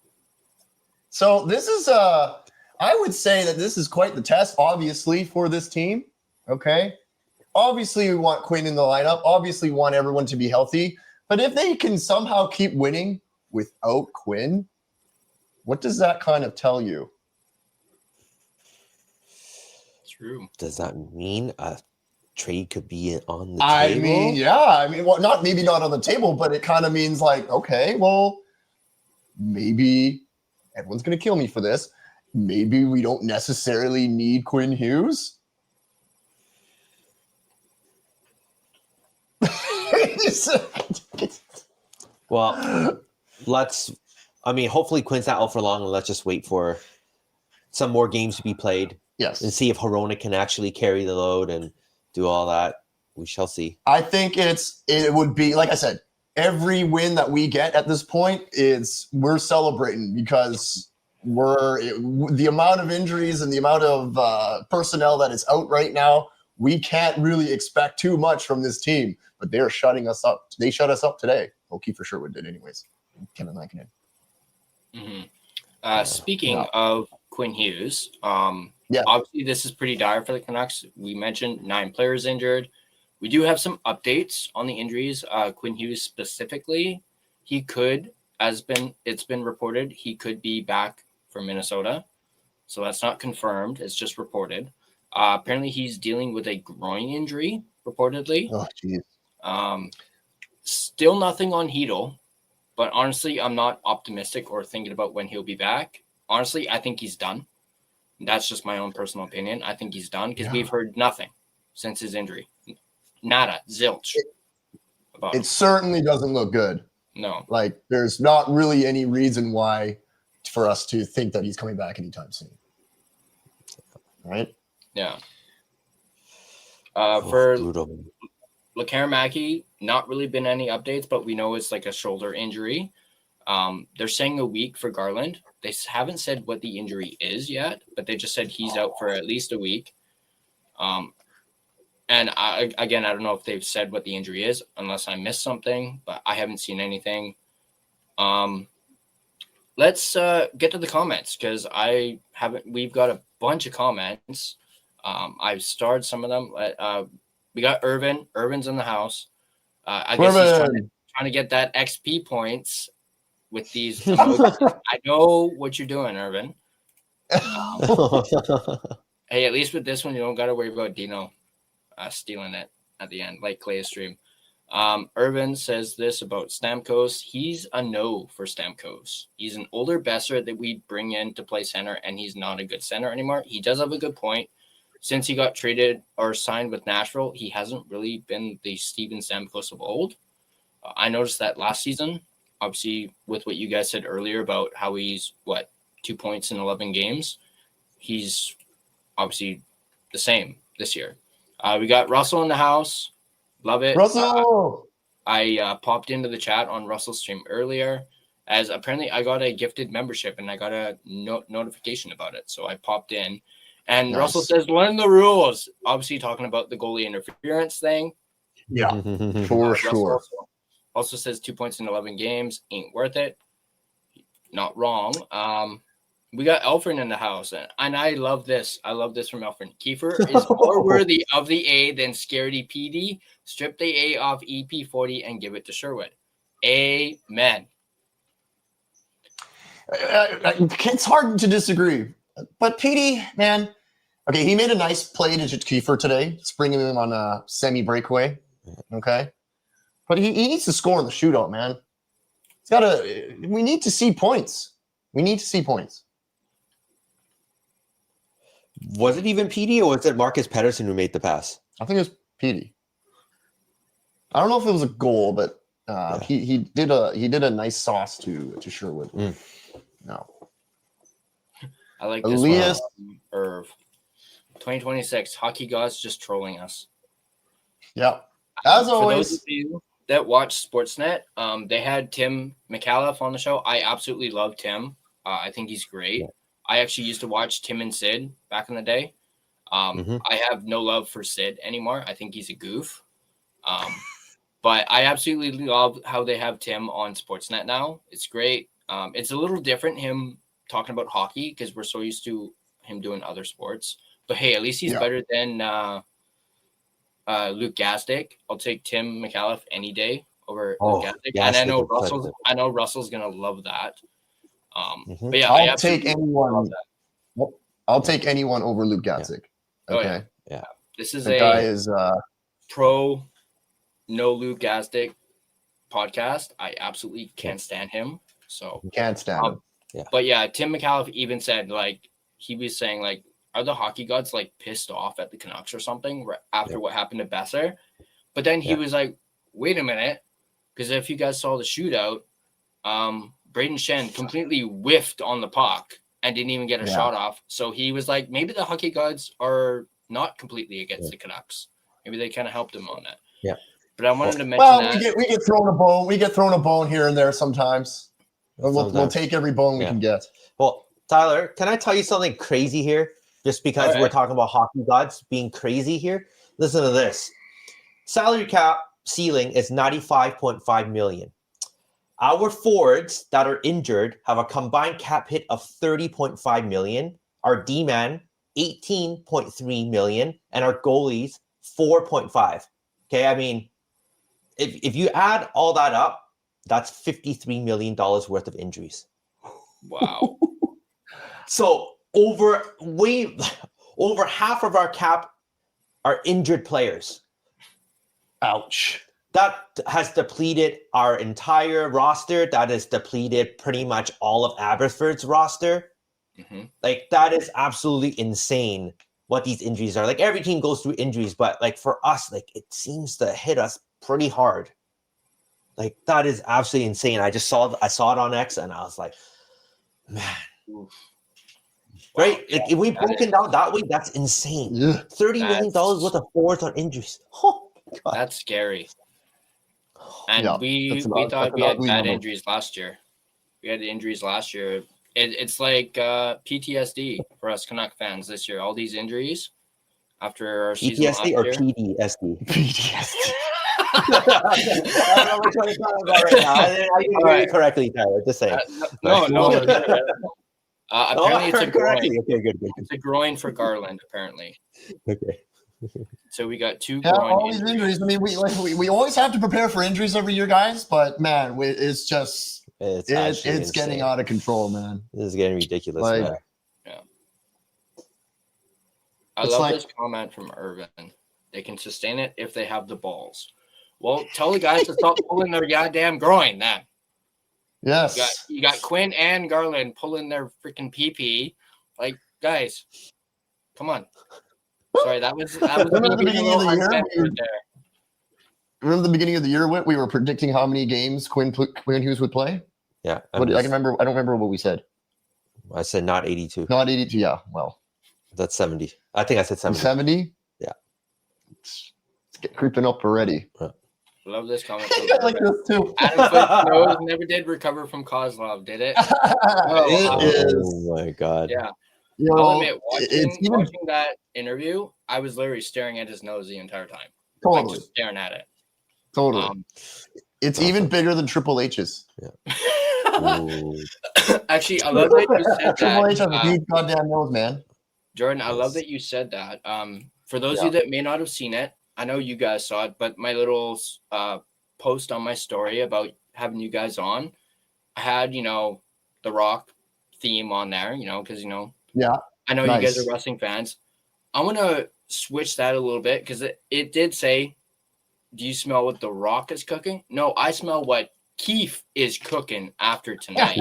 So this is, I would say that this is quite the test, obviously, for this team. Okay? Obviously, we want Quinn in the lineup. Obviously, we want everyone to be healthy. But if they can somehow keep winning without Quinn, what does that kind of tell you? True. Does that mean a trade could be on the table? I mean, yeah. I mean, well, maybe not on the table, but it kind of means like, okay, well, maybe everyone's going to kill me for this. Maybe we don't necessarily need Quinn Hughes. Well, hopefully Quinn's not out for long, and let's just wait for some more games to be played. Yes. And see if Hronek can actually carry the load and do all that. We shall see. I think it would be, like I said, every win that we get at this point we're celebrating, because the amount of injuries and the amount of personnel that is out right now, we can't really expect too much from this team, but they're shutting us up. They shut us up today. Well, Kiefer Sherwood did anyways. Kevin Lankinen. Mm-hmm. Speaking of Quinn Hughes, obviously this is pretty dire for the Canucks. We mentioned 9 players injured. We do have some updates on the injuries. Quinn Hughes specifically, it's been reported, he could be back for Minnesota. So that's not confirmed. It's just reported. Apparently he's dealing with a groin injury, reportedly. Oh, jeez. Still nothing on Hedl, but honestly, I'm not optimistic or thinking about when he'll be back. Honestly, I think he's done. That's just my own personal opinion. I think he's done because we've heard nothing since his injury. Nada, zilch. It certainly doesn't look good. No. Like, there's not really any reason why for us to think that he's coming back anytime soon. Right? Yeah. For Lekaramaki, not really been any updates, but we know it's like a shoulder injury. They're saying a week for Garland. They haven't said what the injury is yet, but they just said he's out for at least a week. And I don't know if they've said what the injury is, unless I missed something, but I haven't seen anything. Let's get to the comments because we've got a bunch of comments. I've starred some of them. We got Irvin. Irvin's in the house. I guess he's trying to get that XP points with these emojis. I know what you're doing, Irvin. Hey, at least with this one, you don't got to worry about Dino stealing it at the end, like Clay's stream. Irvin says this about Stamkos. He's a no for Stamkos. He's an older Besser that we bring in to play center, and he's not a good center anymore. He does have a good point. Since he got traded or signed with Nashville, he hasn't really been the Steven Stamkos of old. I noticed that last season, obviously with what you guys said earlier about how he's, 2 points in 11 games. He's obviously the same this year. We got Russell in the house. Love it. Russell! I popped into the chat on Russell's stream earlier as apparently I got a gifted membership and I got a notification about it. So I popped in. And nice. Russell says, learn the rules. Obviously talking about the goalie interference thing. Yeah, for sure. Also says 2 points in 11 games. Ain't worth it. Not wrong. We got Elfrin in the house. And I love this. I love this from Elfrin. Kiefer is more worthy of the A than Scaredy PD. Strip the A off EP40 and give it to Sherwood. Amen. It's hard to disagree. But PD, man, okay, he made a nice play to Kiefer today, springing him on a semi-breakaway, okay? But he needs to score in the shootout, man. We need to see points. We need to see points. Was it even PD or was it Marcus Pettersson who made the pass? I think it was PD. I don't know if it was a goal, but he did a nice sauce to Sherwood. No. I like this Elias Irv. 2026 hockey gods just trolling us. Yeah. As For always. those of you that watch Sportsnet, they had Tim McAuliffe on the show. I absolutely love Tim. I think he's great. Yeah. I actually used to watch Tim and Sid back in the day. I have no love for Sid anymore. I think he's a goof. But I absolutely love how they have Tim on Sportsnet now. It's great. It's a little different, him talking about hockey, because we're so used to him doing other sports. But hey, at least he's better than Luke Gasdick. I'll take Tim McAuliffe any day over Luke Gasdick. And I know Russell's gonna love that. But yeah, I'll take anyone. I'll take anyone over Luke Gasdick. Yeah. Okay. Yeah. This is the guy is pro no Luke Gasdick podcast. I absolutely can't stand him. So can't stand him. Yeah. But yeah, Tim McAuliffe even said, like, he was saying, like, are the hockey gods like pissed off at the Canucks or something after what happened to Besser? But then he was like, wait a minute, because if you guys saw the shootout, Braden Shen completely whiffed on the puck and didn't even get a shot off. So he was like, maybe the hockey gods are not completely against the Canucks. Maybe they kind of helped him on that. Yeah. But I wanted to mention that. we get thrown a bone. We get thrown a bone here and there sometimes. We'll take every bone we can get. Well, Tyler, can I tell you something crazy here? Just because we're talking about hockey gods being crazy here. Listen to this. Salary cap ceiling is $95.5 million. Our forwards that are injured have a combined cap hit of $30.5 million. Our D-man, $18.3 million. And our goalies, $4.5. Okay, I mean, if you add all that up, that's $53 million worth of injuries. Wow. So over half of our cap are injured players. Ouch. That has depleted our entire roster. That has depleted pretty much all of Abbotsford's roster. Mhm. Like, that is absolutely insane what these injuries are. Like, every team goes through injuries, but like for us, like, it seems to hit us pretty hard. Like, that is absolutely insane. I saw it on X, and I was like, man. Oof. Right? Wow, yeah, Like, if we that broken down that way, that's insane. Yeah. $30 million worth of forwards on injuries. Oh, God. That's scary. And Yeah, we that's thought an we had ugly bad number. injuries last year. We had injuries last year. It's like PTSD for us Canuck fans this year. All these injuries after our season last PTSD or year. PTSD? PTSD. I don't know which one you're talking about right now. I didn't hear you correctly, Tyler. Just saying. No. Oh, Apparently, I it's a heard groin. correctly. Okay, good. It's a groin for Garland, apparently. Okay. So we got 2 Yeah, groin all these injuries. I mean, we always have to prepare for injuries every year, guys. But man, it's just it's getting out of control, man. This is getting ridiculous, Like- man. I It's love like- this comment from Irvin. They can sustain it if they have the balls. Well, tell the guys to stop pulling their goddamn groin then. Yes. You got Quinn and Garland pulling their freaking PP. Like, guys, come on. Sorry, that was Remember the beginning of the year? there. Remember the beginning of the year? We were predicting how many games Quinn Hughes would play. Yeah. I don't remember what we said. I said not 82. Not 82. Yeah. Well, That's 70. I think I said 70. 70. Yeah. It's creeping up already. Love this comment. I like this too. Adam Foot never did recover from Kozlov, did it? It is. Oh my God. Yeah. You I'll know, admit, watching that interview, I was literally staring at his nose the entire time. Like, totally. just staring at it. Totally. Um, It's even bigger than Triple H's. Ooh. Actually, I love that you said Triple H has a that. huge goddamn nose, man. Jordan, I love that you said that. For those of you that may not have seen it, I know you guys saw it, but my little post on my story about having you guys on, I had, the Rock theme on there, because, Yeah. I know Nice. you guys are wrestling fans. I'm going to switch that a little bit because it did say, do you smell what The Rock is cooking? No, I smell what Keith is cooking after tonight.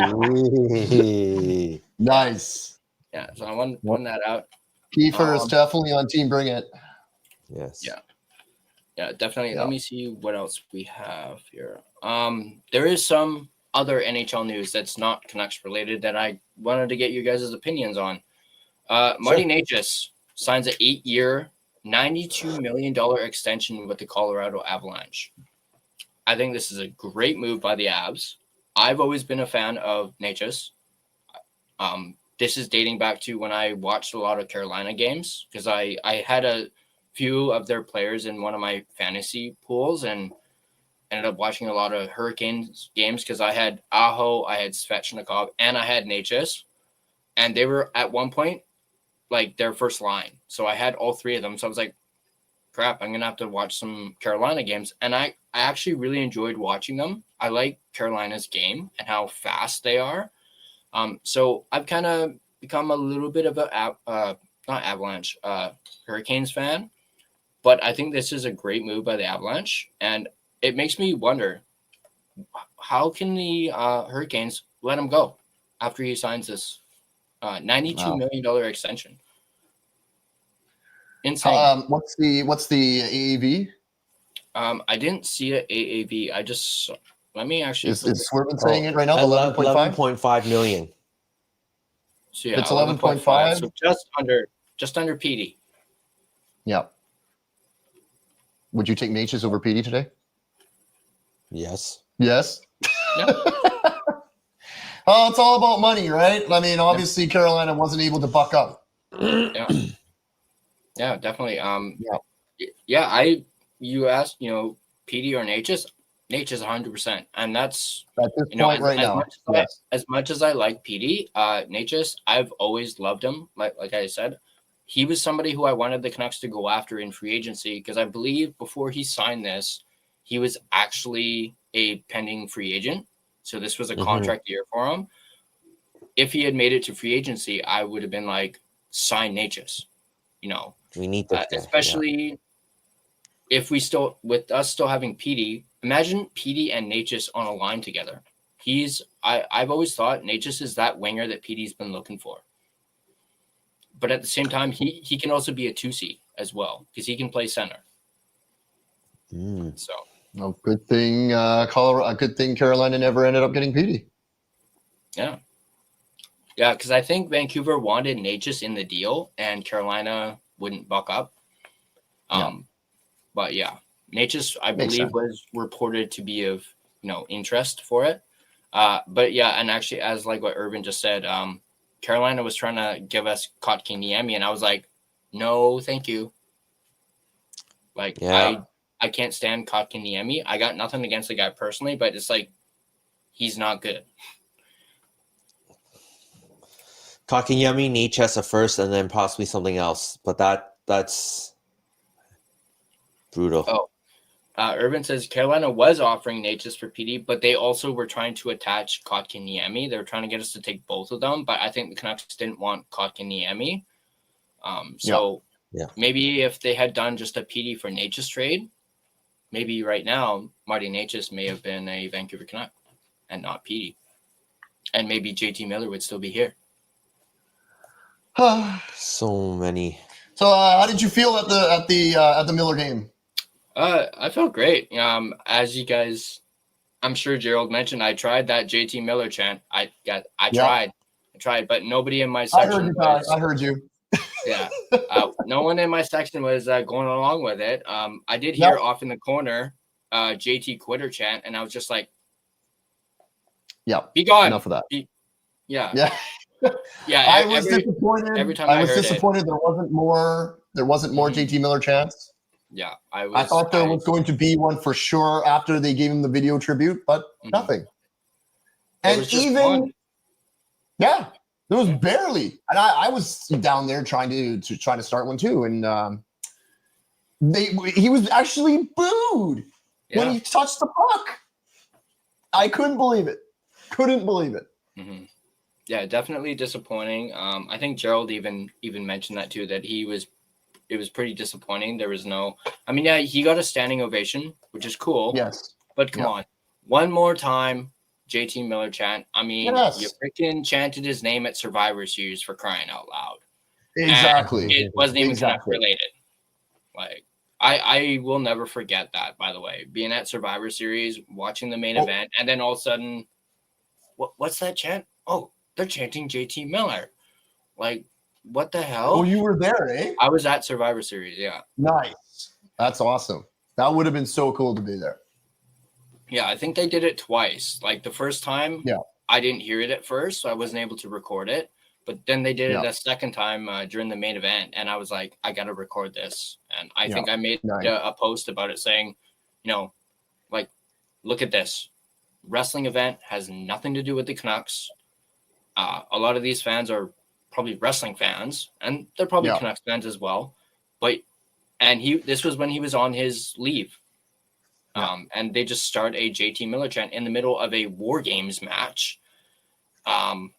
Nice. Yeah, so I want to point that out. Kiefer is definitely on Team Bring It. Yes. Yeah, definitely. Yeah. Let me see what else we have here. There is some other NHL news that's not Canucks related that I wanted to get you guys' opinions on. Marty Necas signs an 8-year, $92 million extension with the Colorado Avalanche. I think this is a great move by the Avs. I've always been a fan of Necas. This is dating back to when I watched a lot of Carolina games because I had a few of their players in one of my fantasy pools and ended up watching a lot of Hurricanes games because I had Aho, I had Svechnikov, and I had Necas. And they were at one point like their first line. So I had all 3 of them. So I was like, crap, I'm going to have to watch some Carolina games. And I actually really enjoyed watching them. I like Carolina's game and how fast they are. So I've kind of become a little bit of a, not Avalanche, Hurricanes fan. But I think this is a great move by the Avalanche. And it makes me wonder, how can the Hurricanes let him go after he signs this $92 million extension? Insane. What's the AAV? I didn't see an AAV. I just let me actually. Is Swervin saying it right now? 11.5 11.5 million. So yeah, It's 11.5. So just under PD. Yeah. Would you take Natchez over PD today? Yes. Yes. Yeah. Oh, it's all about money, right? I mean, obviously Carolina wasn't able to buck up. Yeah, definitely. You asked, PD or Natchez? Natchez 100%, and that's At this point right now. As much as I like PD, Natchez, I've always loved him. Like I said, he was somebody who I wanted the Canucks to go after in free agency because I believe before he signed this, he was actually a pending free agent. So this was a contract year for him. If he had made it to free agency, I would have been like, sign Natchez. We need that, especially if we still, with us still having PD. Imagine PD and Natchez on a line together. I've always thought Natchez is that winger that PD's been looking for. but at the same time, he can also be a 2C as well because he can play center. So, well, good thing Carolina never ended up getting Petey. Yeah, because I think Vancouver wanted Natchez in the deal, and Carolina wouldn't buck up. But yeah, Natchez, I believe, was reported to be of interest for it. But yeah, and actually, as like what Irvin just said, Carolina was trying to give us Kotkaniemi, and I was like, no, thank you. Like, I can't stand Kotkaniemi. I got nothing against the guy personally, but it's like he's not good. Kotkaniemi, Natchez at first, and then possibly something else. But that's brutal. Oh, Irvin says Carolina was offering Natchez for PD, but they also were trying to attach Kotkaniemi. They were trying to get us to take both of them, but I think the Canucks didn't want Kotkaniemi. Maybe if they had done just a PD for Natchez trade, maybe right now Marty Natchez may have been a Vancouver Canuck and not PD, and maybe JT Miller would still be here. So many. So, how did you feel at the Miller game? I felt great. As you guys, I'm sure Gerald mentioned, I tried that JT Miller chant. I tried, but nobody in my section. I heard you. Yeah, no one in my section was going along with it. I did hear off in the corner, JT Quitter chant, and I was just like, "Yeah, be gone." Enough of that. Yeah. I was disappointed. Every time I was disappointed there wasn't more JT Miller chants. Yeah, I thought there was going to be one for sure after they gave him the video tribute, but nothing. And even there was barely. And I was down there trying to start one too, and he was actually booed when he touched the puck. I couldn't believe it. Mm-hmm. Yeah, definitely disappointing. I think Gerald even mentioned that too, that it was pretty disappointing. There was he got a standing ovation, which is cool. Yes. But come on. One more time, JT Miller chant. I mean, you freaking chanted his name at Survivor Series for crying out loud. Exactly. And it wasn't even Canuck related. Like, I will never forget that, by the way. Being at Survivor Series, watching the main event, and then all of a sudden, what's that chant? Oh, they're chanting JT Miller. Like, what the hell? Oh, you were there, eh? I was at Survivor Series, yeah. Nice. That's awesome. That would have been so cool to be there. Yeah, I think they did it twice. Like, the first time, I didn't hear it at first, so I wasn't able to record it. But then they did it a second time during the main event, and I was like, I got to record this. And I think I made a post about it saying, like, look at this. Wrestling event has nothing to do with the Canucks. A lot of these fans are probably wrestling fans, and they're probably Canucks fans as well. This was when he was on his leave. And they just start a JT Miller chant in the middle of a War Games match. And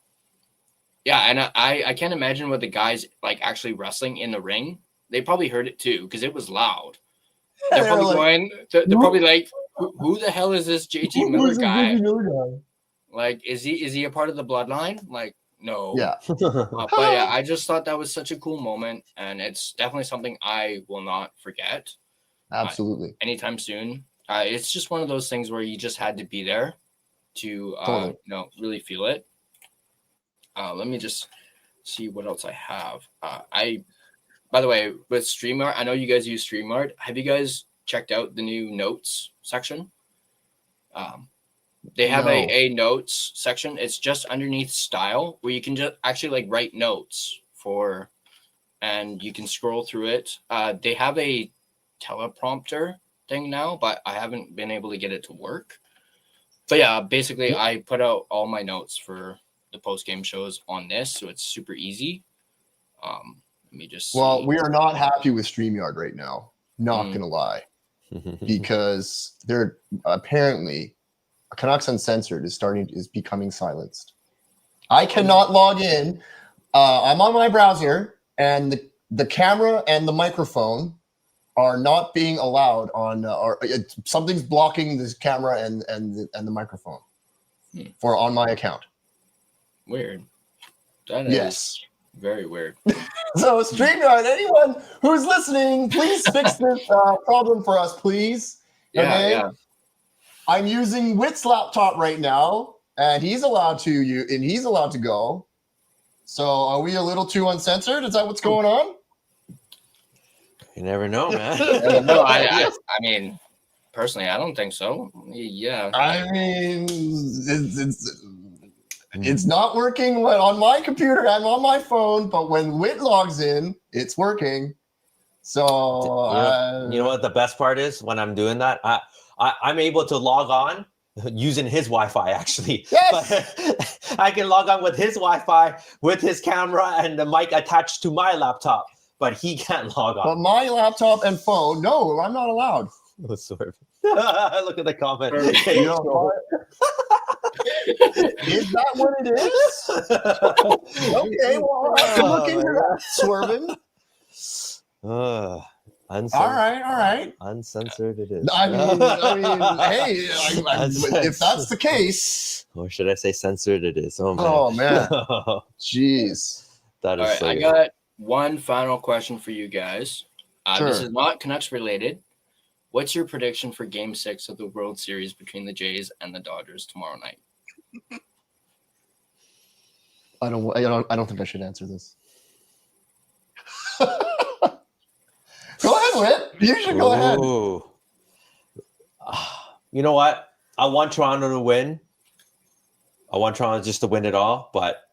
I can't imagine what the guys like actually wrestling in the ring. They probably heard it too because it was loud. They're probably they're probably like, who the hell is this JT Miller guy? Like, is he a part of the bloodline? Like, no. Yeah. But yeah, I just thought that was such a cool moment, and it's definitely something I will not forget. Absolutely. Anytime soon. It's just one of those things where you just had to be there to really feel it. Let me just see what else I have. By the way, with StreamYard, I know you guys use StreamYard. Have you guys checked out the new notes section? They have a notes section. It's just underneath style where you can just actually like write notes and you can scroll through it. They have a teleprompter thing now, but I haven't been able to get it to work. But yeah, basically I put out all my notes for the post-game shows on this, so it's super easy. Let me just see. Well, we are not happy with StreamYard right now. Not gonna lie. Because they're apparently Canucks Uncensored is becoming silenced. I cannot log in. I'm on my browser, and the camera and the microphone are not being allowed on, something's blocking this camera and the microphone on my account. Weird. That is Very weird. So StreamYard, anyone who's listening, please fix this problem for us, please. Yeah. I'm using Witt's laptop right now, and he's allowed to go. So are we a little too uncensored? Is that what's going on? You never know, man. No, I mean, personally, I don't think so. Yeah. I mean, it's not working on my computer and on my phone, but when Witt logs in, it's working. So you know what the best part is when I'm doing that? I'm able to log on using his Wi-Fi actually. Yes! But I can log on with his Wi-Fi with his camera and the mic attached to my laptop, but he can't log on. But my laptop and phone, no, I'm not allowed. Oh, sorry. Look at the comment. You know, is that what it is? Okay, well, I'll have to look into that, Swervin. Uncensored. All right. Uncensored it is. I mean, hey, if that's the case. Or should I say censored it is? Oh, man. Jeez. That is All right, so I good. got one final question for you guys. Sure. This is not Canucks related. What's your prediction for Game 6 of the World Series between the Jays and the Dodgers tomorrow night? I don't think I should answer this. Go ahead, Whit. You should go ahead. You know what? I want Toronto to win. I want Toronto just to win it all, but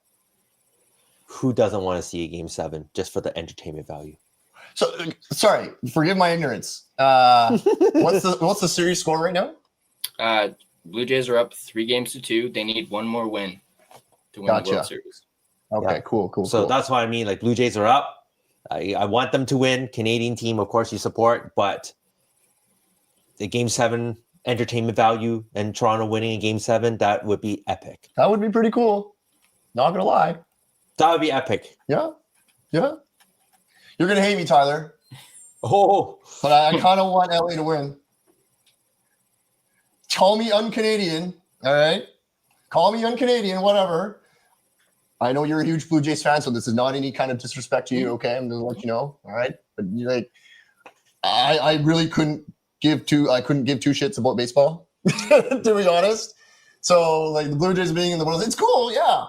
who doesn't want to see a Game 7 just for the entertainment value? So, sorry, forgive my ignorance. What's the series score right now? Blue Jays are up 3-2. They need one more win to win the World Series. Okay, Yeah. cool. So that's what I mean. Like, Blue Jays are up. I want them to win. Canadian team, of course, you support, but the Game 7 entertainment value and Toronto winning in Game 7, that would be epic. That would be pretty cool. Not gonna lie. That would be epic. Yeah. You're gonna hate me, Tyler. Oh, But I kind of want LA to win. Call me un-Canadian, all right? Call me un-Canadian, whatever. I know you're a huge Blue Jays fan, so this is not any kind of disrespect to you, okay? I'm gonna let you know, all right? But I really couldn't give two shits about baseball, to be honest. So like the Blue Jays being in the World, it's cool, yeah.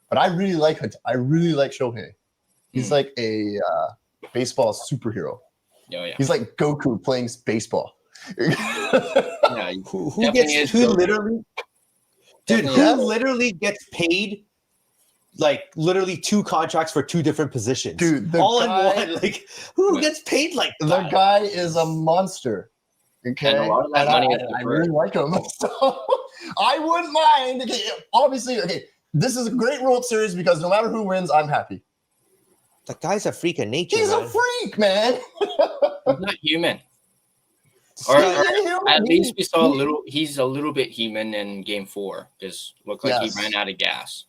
But I really like Shohei. He's like a baseball superhero. Oh, yeah. He's like Goku playing baseball. Yeah, who literally gets paid like literally 2 contracts for 2 different positions, dude, all in one. Like, who gets paid like that? The guy is a monster. Okay, and a lot of that money I really like him. So I wouldn't mind. Okay, obviously, this is a great World Series because no matter who wins, I'm happy. The guy's a freak of nature. He's a freak, man. He's not human. Or at least we saw he's a little bit human in Game 4. Just looked like he ran out of gas.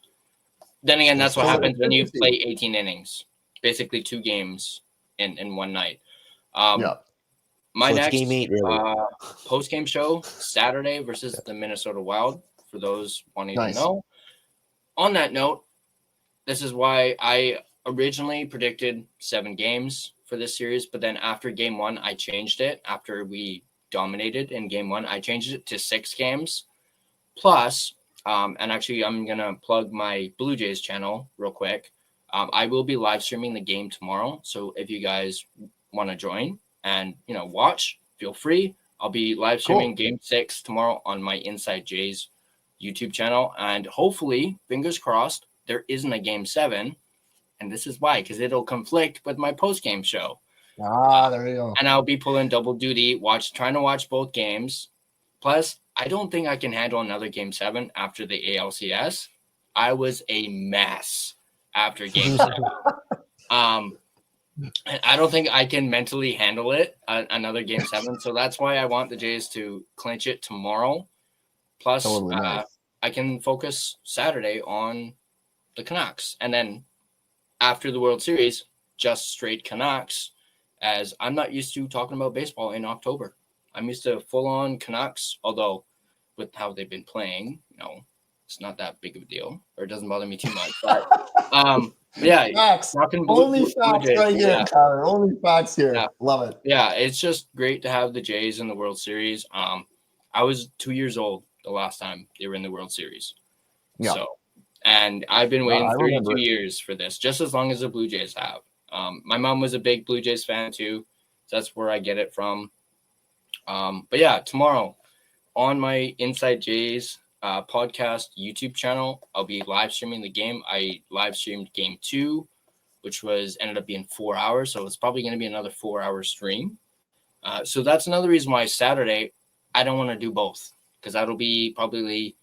Then again, that's what happens when you play 18 innings. Basically 2 games in one night. My next Game 8, really. post-game show, Saturday versus the Minnesota Wild, for those wanting to know. On that note, this is why I originally predicted 7 games for this series, but then after Game 1, I changed it. After we dominated in Game 1, I changed it to 6 games. Plus, and actually I'm going to plug my Blue Jays channel real quick. I will be live streaming the game tomorrow, so if you guys want to join and watch, feel free. I'll be live streaming Game 6 tomorrow on my Inside Jays YouTube channel, and hopefully, fingers crossed, there isn't a Game 7, and this is why, because it'll conflict with my post-game show. There you go. And I'll be pulling double duty, trying to watch both games. Plus, I don't think I can handle another Game 7 after the ALCS. I was a mess after Game 7. And I don't think I can mentally handle it, another Game 7. So that's why I want the Jays to clinch it tomorrow. Plus, I can focus Saturday on the Canucks. And then after the World Series, just straight Canucks, as I'm not used to talking about baseball in October. I'm used to full-on Canucks, although with how they've been playing, it's not that big of a deal, or it doesn't bother me too much. But Yeah, Facts. talking Only Blue facts Jays, right here, yeah. Tyler. Only facts here. Yeah. Love it. Yeah, it's just great to have the Jays in the World Series. I was 2 years old the last time they were in the World Series. Yeah. So, and I've been Yeah, waiting I 32 remember it. years for this, just as long as the Blue Jays have. My mom was a big Blue Jays fan too, so that's where I get it from. But yeah, tomorrow on my Inside Jays podcast YouTube channel, I'll be live streaming the game. I live streamed Game 2, which ended up being 4 hours, so it's probably going to be another 4-hour stream. So that's another reason why Saturday I don't want to do both, because that'll be probably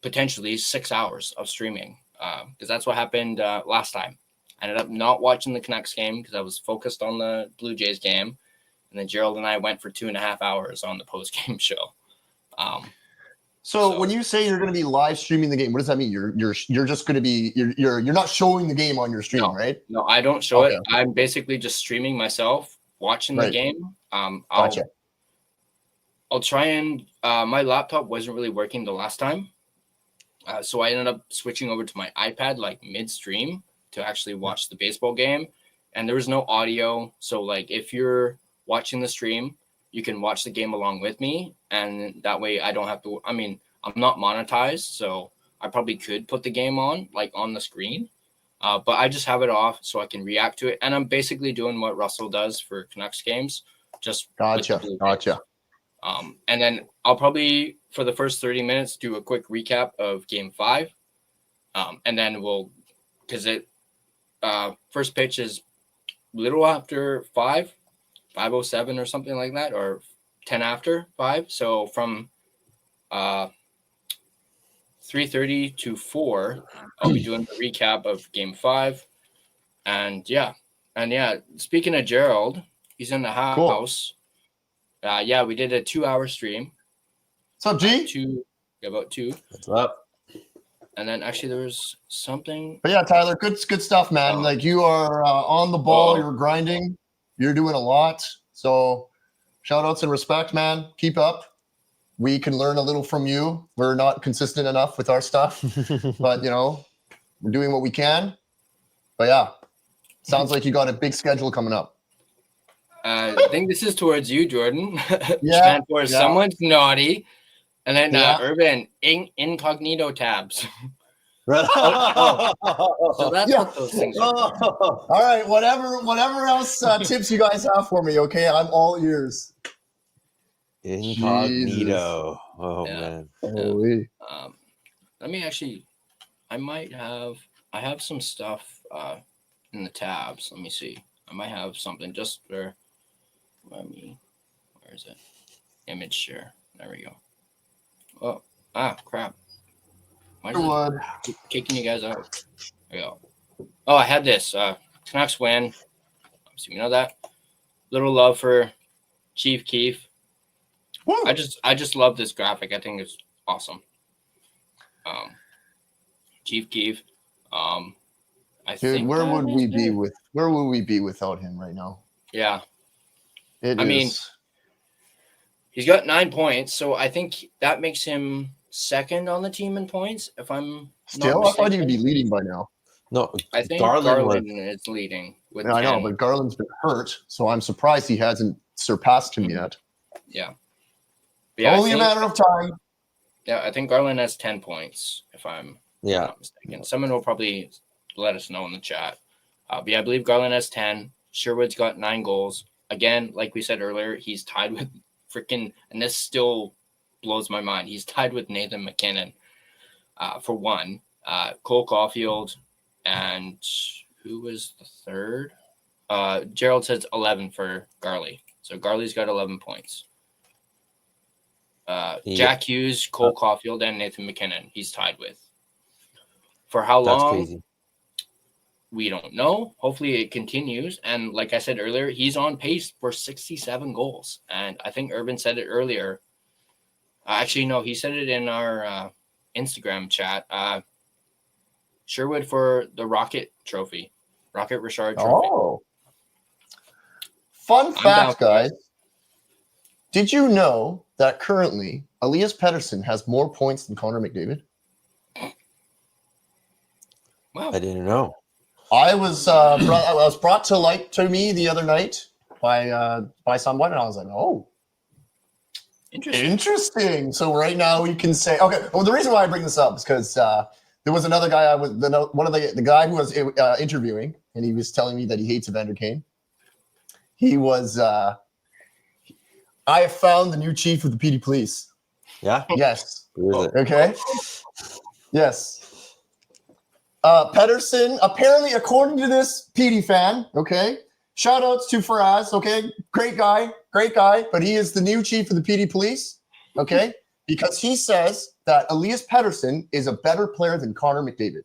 potentially 6 hours of streaming, because that's what happened last time. I ended up not watching the Canucks game because I was focused on the Blue Jays game, and then Gerald and I went for 2.5 hours on the post-game show. So when you say you're going to be live streaming the game, what does that mean? You're just going to be you're not showing the game on your stream, right? No, I don't show it. I'm basically just streaming myself, watching the game. Gotcha. I'll try and my laptop wasn't really working the last time, so I ended up switching over to my iPad like midstream to actually watch the baseball game, and there was no audio. So like if you're watching the stream, you can watch the game along with me, and that way I don't have to. I mean, I'm not monetized, so I probably could put the game on like on the screen, but I just have it off so I can react to it. And I'm basically doing what Russell does for Canucks games. Just gotcha. And then I'll probably for the first 30 minutes do a quick recap of Game 5, and then because first pitch is little after 5:07 or something like that, or 10 after 5. So from 3:30 to 4, I'll be doing the recap of Game 5. And yeah, speaking of Gerald, he's in the house. Cool. We did a 2-hour stream. What's up, G? About 2. What's up? And then actually there was something. But yeah, Tyler, good stuff, man. Like you are on the ball, you're grinding, you're doing a lot. So shout outs and respect, man. Keep up. We can learn a little from you. We're not consistent enough with our stuff, but we're doing what we can. But yeah, sounds like you got a big schedule coming up. I think this is towards you, Jordan. Yeah. Someone's naughty. And then Urban, incognito tabs. So that's what those things are. All right, whatever else tips you guys have for me, okay? I'm all ears. Incognito. Jesus. Oh, yeah. Man. Let me actually, I have some stuff in the tabs. Let me see. I might have something just for, where is it? Image share. There we go. Oh, crap. Why is it kicking you guys out? There we go. Oh, I had this. Canucks win. So you know that. Little love for Chief Keef. Woo! I just love this graphic. I think it's awesome. Chief Keef. Where would we be without him right now? Yeah. He's got 9 points, so I think that makes him second on the team in points. If I'm still, I thought he'd be leading by now. No, I think Garland is leading. With 10. I know, but Garland's been hurt, so I'm surprised he hasn't surpassed him yet. Yeah. Only a matter of time. Yeah, I think Garland has 10 points, if I'm not mistaken. Someone will probably let us know in the chat. But I believe Garland has 10. Sherwood's got 9 goals. Again, like we said earlier, he's tied with and this still blows my mind. He's tied with Nathan McKinnon for 1. Cole Caulfield, and who was the third? Gerald says 11 for Garley. So Garley's got 11 points. Jack Hughes, Cole Caulfield, and Nathan McKinnon he's tied with. For how long? That's crazy. We don't know. Hopefully it continues. And like I said earlier, he's on pace for 67 goals. And I think Urban said it earlier. Actually, no, he said it in our Instagram chat. Sherwood for the Rocket Trophy. Rocket Richard Trophy. Oh. Fun fact, guys. Did you know that currently Elias Pettersson has more points than Connor McDavid? Wow. I didn't know. I was brought to light to me the other night by someone, and I was like, oh, interesting. So right now we can say, okay. Well, the reason why I bring this up is because there was another guy one of the guy who was interviewing, and he was telling me that he hates Evander Kane. He was. I have found the new chief of the PD Police. Yeah. Yes. Who is it? Okay. Yes. Pedersen, apparently, according to this PD fan, okay, shout outs to Faraz, okay, great guy, but he is the new chief of the PD Police, okay, because he says that Elias Pedersen is a better player than Connor McDavid.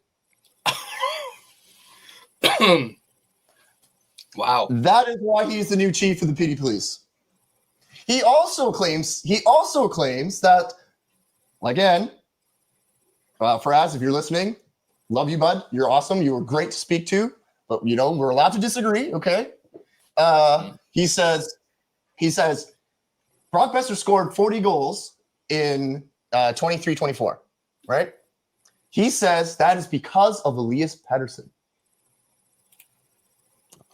Wow. That is why he's the new chief of the PD Police. He also claims that, again, Faraz, if you're listening, love you, bud. You're awesome. You were great to speak to, but we're allowed to disagree. Okay. He says Brock Besser scored 40 goals in 23-24, right? He says that is because of Elias Pettersson.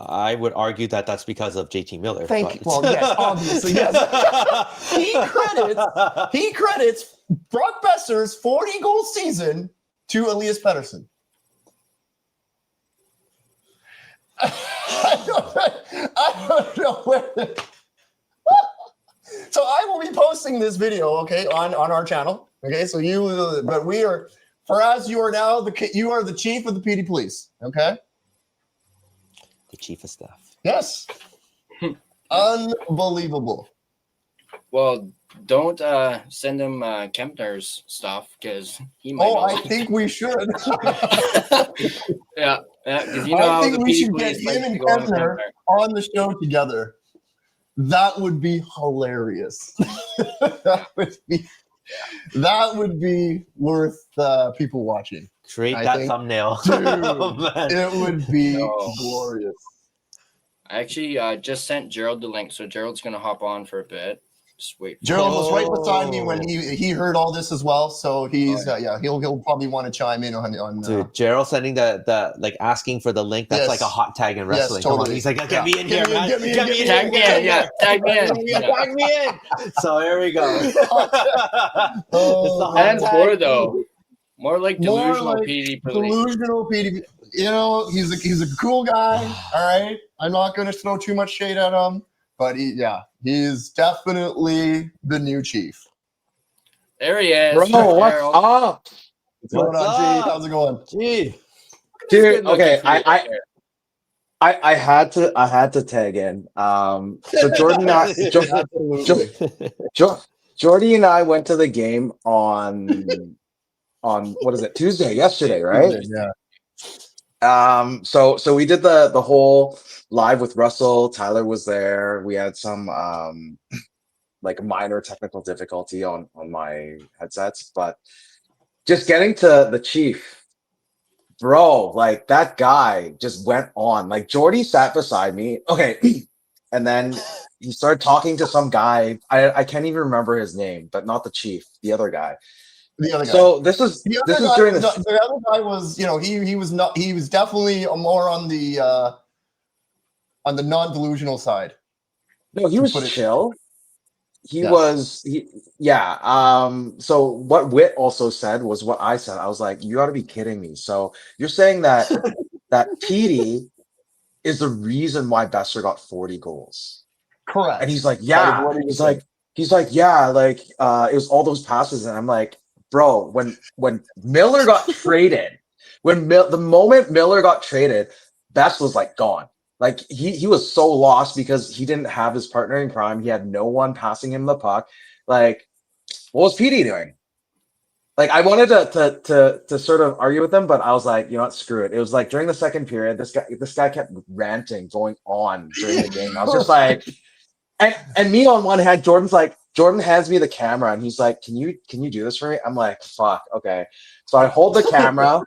I would argue that that's because of JT Miller. Thank you. Well, yes, obviously, yes. he credits Brock Besser's 40-goal season to Elias Pettersson. I don't know where. So I will be posting this video, okay, on our channel. Okay, so but we are, Faraz, you are now the chief of the PD Police. Okay. The chief of staff. Yes. Unbelievable. Well, don't send him Kempner's stuff because he might. I think we should. Yeah, because I think we should get him and Kempner on the show together. That would be hilarious. that would be worth people watching. Create that thumbnail. Dude, it would be glorious. I actually just sent Gerald the link, so Gerald's going to hop on for a bit. Just wait. Gerald was right beside me when he heard all this as well, so he's he'll probably want to chime in on Dude, Gerald sending the like asking for the link. That's like a hot tag in wrestling. Yes, totally. Come on. He's like, get me in here, man. Tag me in. Tag me in. So here we go. And more though. More like delusional PD police. Delusional PD. He's a cool guy. All right. I'm not going to throw too much shade at him, but he's definitely the new chief. There he is. Bro, what's up? What's going on, G? How's it going? Gee. Dude, okay. I had to tag in. So Jordan Jordy and I went to the game on what is it, Tuesday, yesterday, right? Yeah. So we did the whole live with Russell. Tyler was there. We had some like minor technical difficulty on my headsets, but just getting to the chief, bro, like that guy just went on. Like Jordy sat beside me. Okay. And then he started talking to some guy. I can't even remember his name, but not the chief, the other guy. The other guy. So this is during the other guy was, he was definitely more on the non-delusional side. No, he was chill. So what Whit also said was what I said. I was like, you got to be kidding me. So you're saying that Petey is the reason why Besser got 40 goals. Correct. And he's like, yeah. He's like, yeah, like it was all those passes. And I'm like, bro, when Miller got traded, the moment Miller got traded, Bess was like gone. Like he was so lost because he didn't have his partner in crime. He had no one passing him the puck. Like, what was Petey doing? Like, I wanted to sort of argue with him, but I was like, you know what, screw it. It was like during the second period, this guy kept ranting, going on during the game. I was just like, and me on one hand, Jordan hands me the camera and he's like, can you do this for me? I'm like, fuck, okay. So I hold the camera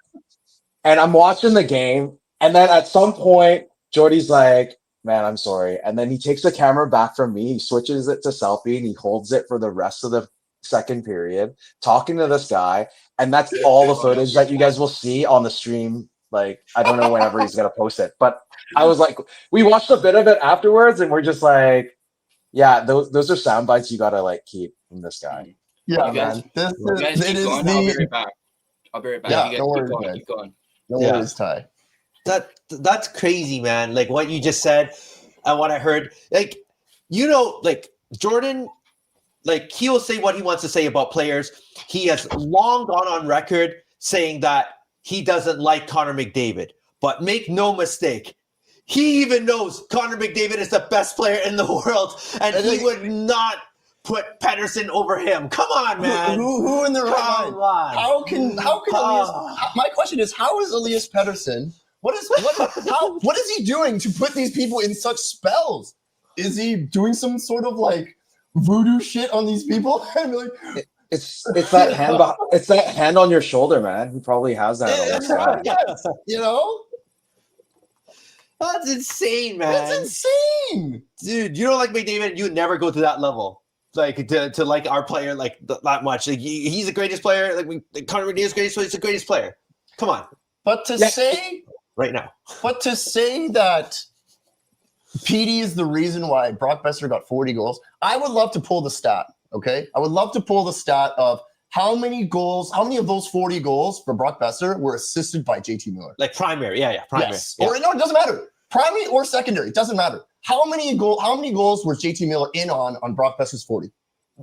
and I'm watching the game. And then at some point, Jordy's like, man, I'm sorry. And then he takes the camera back from me. He switches it to selfie and he holds it for the rest of the second period, talking to this guy. And that's all the footage that you guys will see on the stream Like, I don't know whenever he's gonna post it, but I was like, we watched a bit of it afterwards, and we're just like, yeah, those are sound bites you gotta like keep from this guy. Yeah, You guys- man. You guys keep going. I'll be right back. I'll be right back. Yeah, you guys no keep worries, going. man. Keep going. No Yeah. worries, Ty. That's crazy, man. Like what you just said and what I heard. Like, you know, like Jordan, like he will say what he wants to say about players. He has long gone on record saying that he doesn't like Connor McDavid. But make no mistake, he even knows Connor McDavid is the best player in the world, and he would not put Pettersson over him. Come on, man. Who in their right mind? on. How can Elias? My question is, how is Elias Pettersson? What is he doing to put these people in such spells? Is he doing some sort of like voodoo shit on these people? Like, It's that hand. It's that hand on your shoulder, man. He probably has that on this guy. you know, That's insane, man. that's insane, Dude, you don't like McDavid, you would never go to that level. Like to like our player like that much. Like he's the greatest player. Like Connor McDavid's greatest player. He's the greatest player. Come on, But to say right now. But to say that PD is the reason why Brock Besser got 40 goals, I would love to pull the stat, okay? I would love to pull the stat of how many of those 40 goals for Brock Besser were assisted by JT Miller. Like primary, primary. Yes. Yeah. Or no, it doesn't matter. Primary or secondary, it doesn't matter. How many goals was JT Miller in on Brock Besser's 40?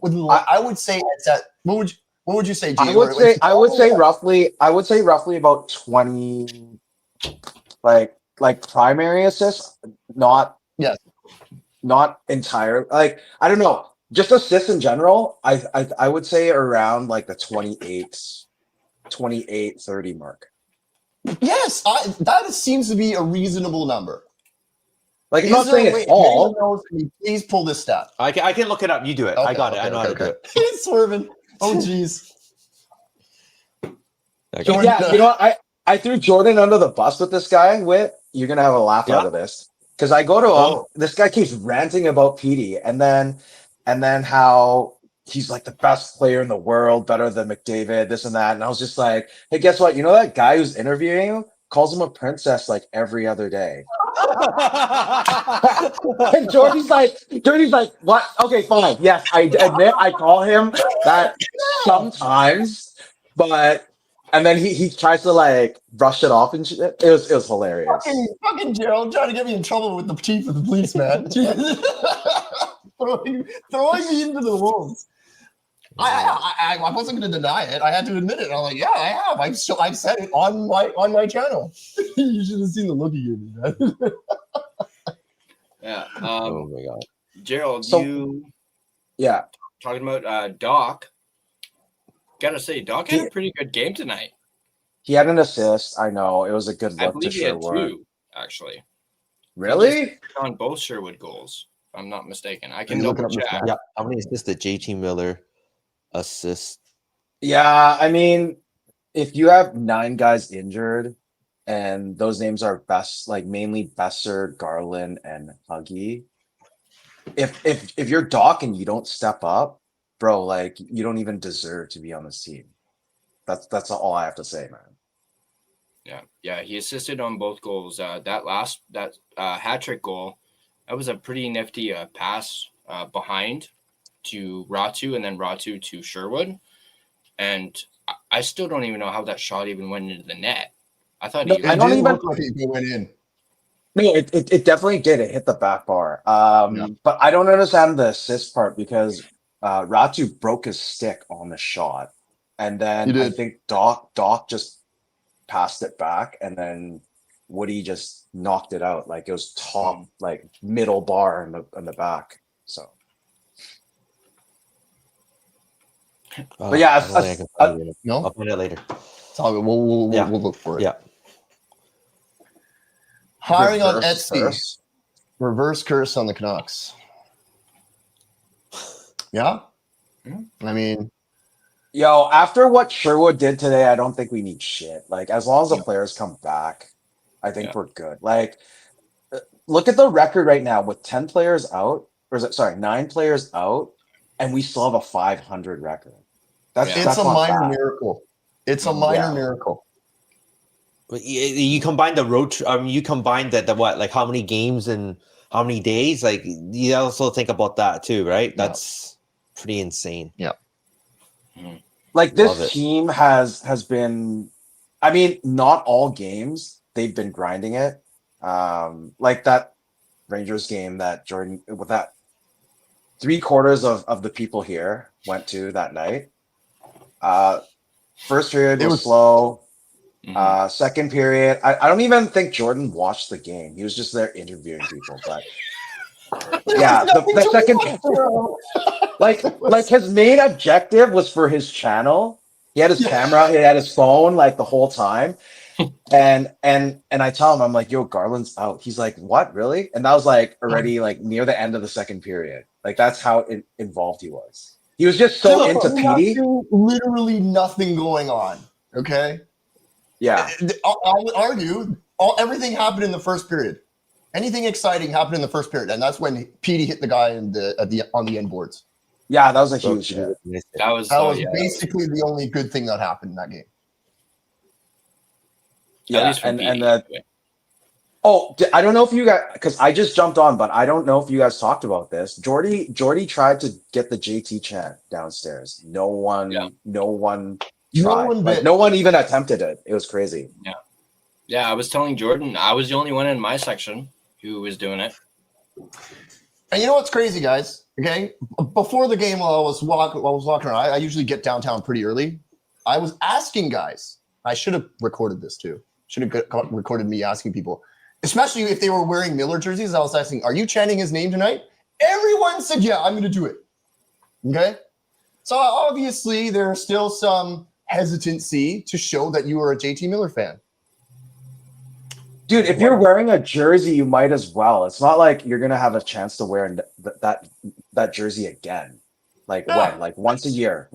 I would say it's at what would you say, G? I would say roughly about 20 like primary assists, not entire. Like, I don't know, just assists in general. I would say around like the 28, 30 mark. Yes, that seems to be a reasonable number. Like, I'm not saying it's all. Please pull this stat. I can look it up. You do it. Okay, I got it. I know how to do it. He's swerving. Oh, jeez. Yeah, you know what? I threw Jordan under the bus with this guy. You're gonna have a laugh out of this, because I go to him. This guy keeps ranting about PD, and then how he's like the best player in the world, better than McDavid, this and that. And I was just like, hey, guess what? You know that guy who's interviewing you calls him a princess like every other day. And Jordy's like, what? Okay, fine. Yes, I admit I call him that sometimes, but. And then he tries to like brush it off and shit. It was hilarious. Fucking Gerald trying to get me in trouble with the chief of the police, man. throwing me into the wolves. I wasn't going to deny it. I had to admit it. I'm like, yeah, I have. I've said it on my channel. You should have seen the look you gave me, man. Yeah. Oh my god, Gerald, talking about Doc. Gotta say, Doc had a pretty good game tonight. He had an assist. I know, it was a good look. I believe he had two, actually. Really? On both Sherwood goals, if I'm not mistaken. I can double check. Yeah, how many assists did JT Miller assist? Yeah, I mean, if you have 9 guys injured, and those names are mainly Besser, Garland, and Huggy. If you're Doc and you don't step up, bro, like, you don't even deserve to be on this team. That's all I have to say, man. Yeah, he assisted on both goals. That hat trick goal, that was a pretty nifty pass behind to Ratu, and then Ratu to Sherwood. And I still don't even know how that shot even went into the net. I thought it didn't look like it went in. No, it definitely did. It hit the back bar. But I don't understand the assist part, because Ratu broke his stick on the shot, and then I think Doc just passed it back, and then Woody just knocked it out. Like, it was top, like middle bar in the back. So, but yeah, I'll find it later. It's all good. We'll look for it. Yeah. Hiring on Etsy. Reverse curse on the Canucks. Yeah? I mean, yo, after what Sherwood did today, I don't think we need shit. Like, as long as the players come back, I think we're good. Like, look at the record right now with 10 players out, 9 players out, and we still have a 500 record. That's a minor miracle. It's a minor miracle. You combine the you combine the what, like how many games and how many days? Like you also think about that too, right? That's pretty insane. Yeah. Like Love this it. team has been, I mean, not all games they've been grinding it. Like that Rangers game that Jordan, with that 3/4 of the people here went to that night. First period was slow. Second period, I don't even think Jordan watched the game. He was just there interviewing people. But yeah, the second, like his main objective was for his channel. He had his camera, he had his phone like the whole time. And I tell him, I'm like, yo, Garland's out. He's like, what, really? And that was like already like near the end of the second period. Like that's how involved he was. He was just so into Petey. Literally nothing going on. Okay. Yeah. I would argue everything happened in the first period. Anything exciting happened in the first period, and that's when Petey hit the guy on the end boards. Yeah, that was a huge hit. That was basically the only good thing that happened in that game. Yeah, I don't know if you guys, because I just jumped on, but I don't know if you guys talked about this. Jordy tried to get the JT chant downstairs. No one tried. No one even attempted it. It was crazy. Yeah. I was telling Jordan, I was the only one in my section who was doing it. And you know what's crazy, guys? Okay, before the game, while I was walking around, I usually get downtown pretty early. I was asking guys. I should have recorded this too. Should have recorded me asking people, especially if they were wearing Miller jerseys. I was asking, "Are you chanting his name tonight?" Everyone said, "Yeah, I'm going to do it." Okay, so obviously there's still some hesitancy to show that you are a JT Miller fan. Dude, if you're wearing a jersey, you might as well. It's not like you're gonna have a chance to wear that jersey again. Like when? Like once a year.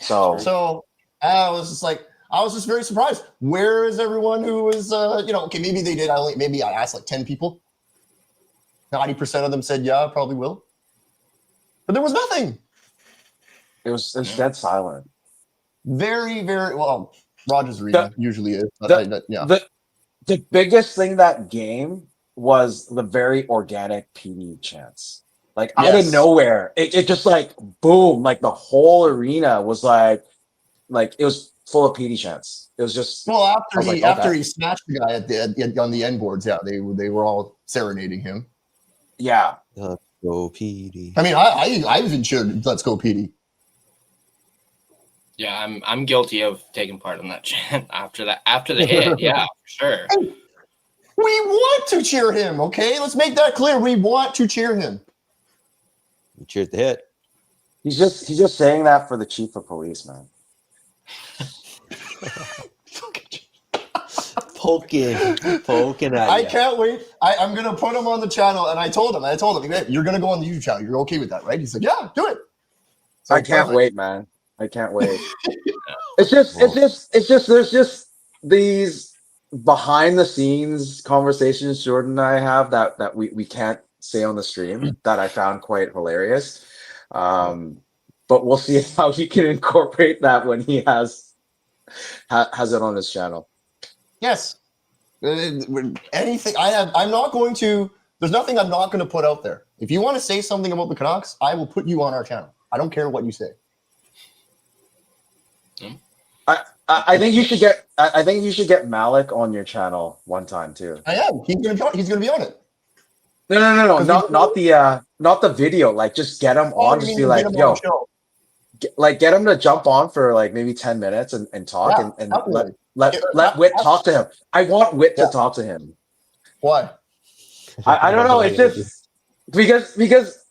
So I was just very surprised. Where is everyone who was okay, maybe they did. Maybe I asked like 10 people. 90% of them said yeah, probably will. But there was nothing. It was dead silent. Very, very well. Rogers Arena usually is. The biggest thing that game was the very organic PD chants. Like out of nowhere, it just like boom, like the whole arena was like it was full of PD chants. It was just after he snatched the guy on the end boards. Yeah, they were all serenading him. Yeah, let's go PD. I mean, I even cheered "Let's go PD." Yeah, I'm guilty of taking part in that chant after the hit. Yeah, for sure. We want to cheer him, okay? Let's make that clear. We want to cheer him. You cheered the hit. He's just saying that for the chief of police, man. Poking at I you. can't wait. I'm gonna put him on the channel, and I told him, hey, you're gonna go on the YouTube channel. You're okay with that, right? He said, yeah, do it. So I can't wait, man. I can't wait. It's just there's just these behind the scenes conversations Jordan and I have that we can't say on the stream that I found quite hilarious. But we'll see how he can incorporate that when he has it on his channel. Yes. Anything I'm not going to. There's nothing I'm not going to put out there. If you want to say something about the Canucks, I will put you on our channel. I don't care what you say. I think you should get. I think you should get Malik on your channel one time too. I am. He's gonna be on it. No. Not the video. Like, just get him on. Just be like, yo, get him to jump on for like maybe 10 minutes and talk and let Whit talk to him. I want Whit to talk to him. Why? I don't know. It's just because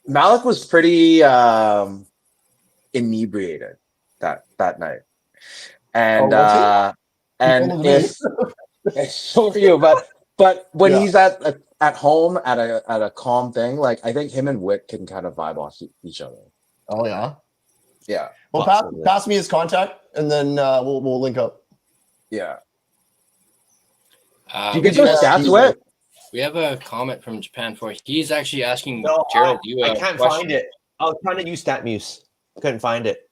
Malik was pretty inebriated that night. And it's so for you, but when he's at home at a calm thing, like I think him and Whit can kind of vibe off each other. Oh yeah, yeah. Well, pass me his contact, and then we'll link up. Yeah. Do you get those stats, Whit? We have a comment from Japan for. He's actually asking No, Gerald. I can't find it. I was trying to use StatMuse. Couldn't find it.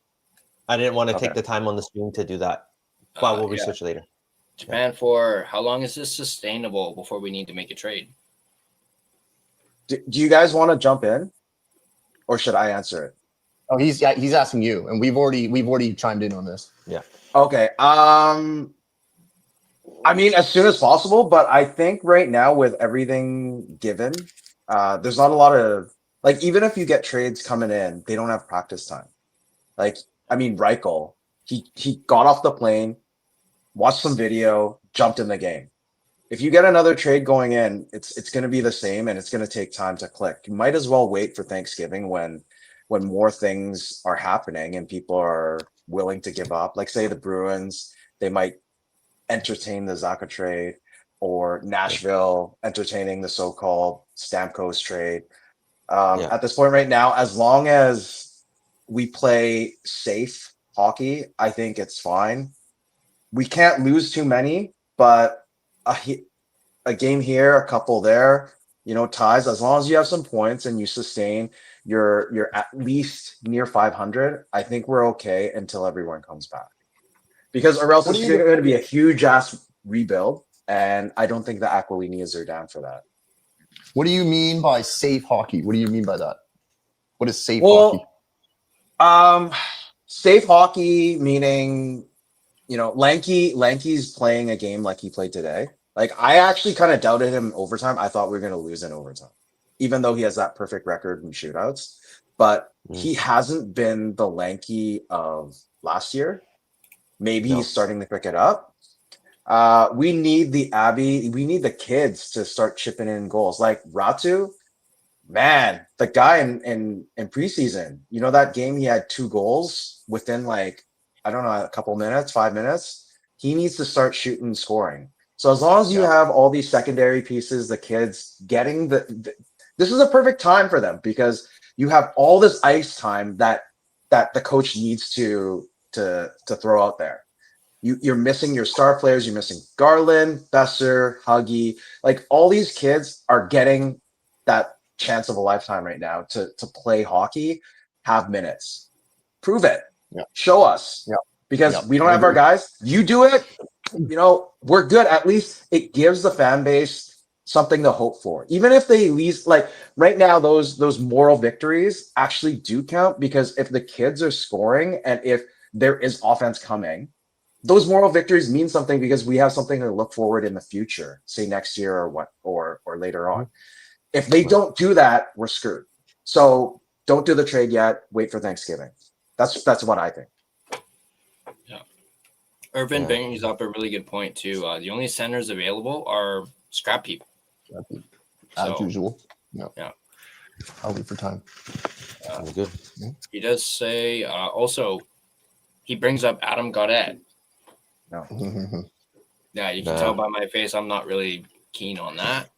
I didn't want to take Okay. the time on the stream to do that. But we'll research later. Japan for how long is this sustainable before we need to make a trade? Do you guys want to jump in, or should I answer it? Oh, he's asking you, and we've already chimed in on this. Yeah. Okay. I mean, as soon as possible, but I think right now with everything given, there's not a lot of like. Even if you get trades coming in, they don't have practice time. Like, I mean, Reichel, he got off the plane, watched some video, jumped in the game. If you get another trade going in, it's going to be the same, and it's going to take time to click. You might as well wait for Thanksgiving when more things are happening and people are willing to give up. Like, say the Bruins, they might entertain the Zaka trade, or Nashville entertaining the so-called Stamkos trade. At this point right now, as long as we play safe hockey, I think it's fine. We can't lose too many, but a game here, a couple there, ties. As long as you have some points and you sustain, you're at least near 500. I think we're okay until everyone comes back, or else it's going to be a huge ass rebuild, and I don't think the Aquilinians are down for that. What do you mean by safe hockey? What do you mean by that? What is safe hockey? Safe hockey meaning, Lanky's playing a game like he played today. Like, I actually kind of doubted him in overtime. I thought we were going to lose in overtime, even though he has that perfect record in shootouts. But he hasn't been the Lanky of last year. Maybe he's starting to pick it up. We need we need the kids to start chipping in goals. Like Ratu, man, the guy in preseason, that game he had 2 goals within a couple minutes, 5 minutes. He needs to start shooting and scoring. So as long as you have all these secondary pieces, the kids getting this is a perfect time for them, because you have all this ice time that the coach needs to throw out there. You're missing your star players. You're missing Garland, Besser, Huggy. Like, all these kids are getting that chance of a lifetime right now to play hockey, have minutes. Prove it. Yeah. Show us. Yeah. Because we don't have our guys. You do it. We're good. At least it gives the fan base something to hope for. Even if they lose, like right now, those moral victories actually do count, because if the kids are scoring and if there is offense coming, those moral victories mean something, because we have something to look forward in the future, say next year or later on. If they don't do that, we're screwed. So don't do the trade yet. Wait for Thanksgiving. That's what I think. Irvin brings up a really good point too. The only centers available are scrap people. As usual. Yeah. I'll wait for time. Good. He does say also he brings up Adam Gaudette. No. Yeah, you can tell by my face I'm not really keen on that.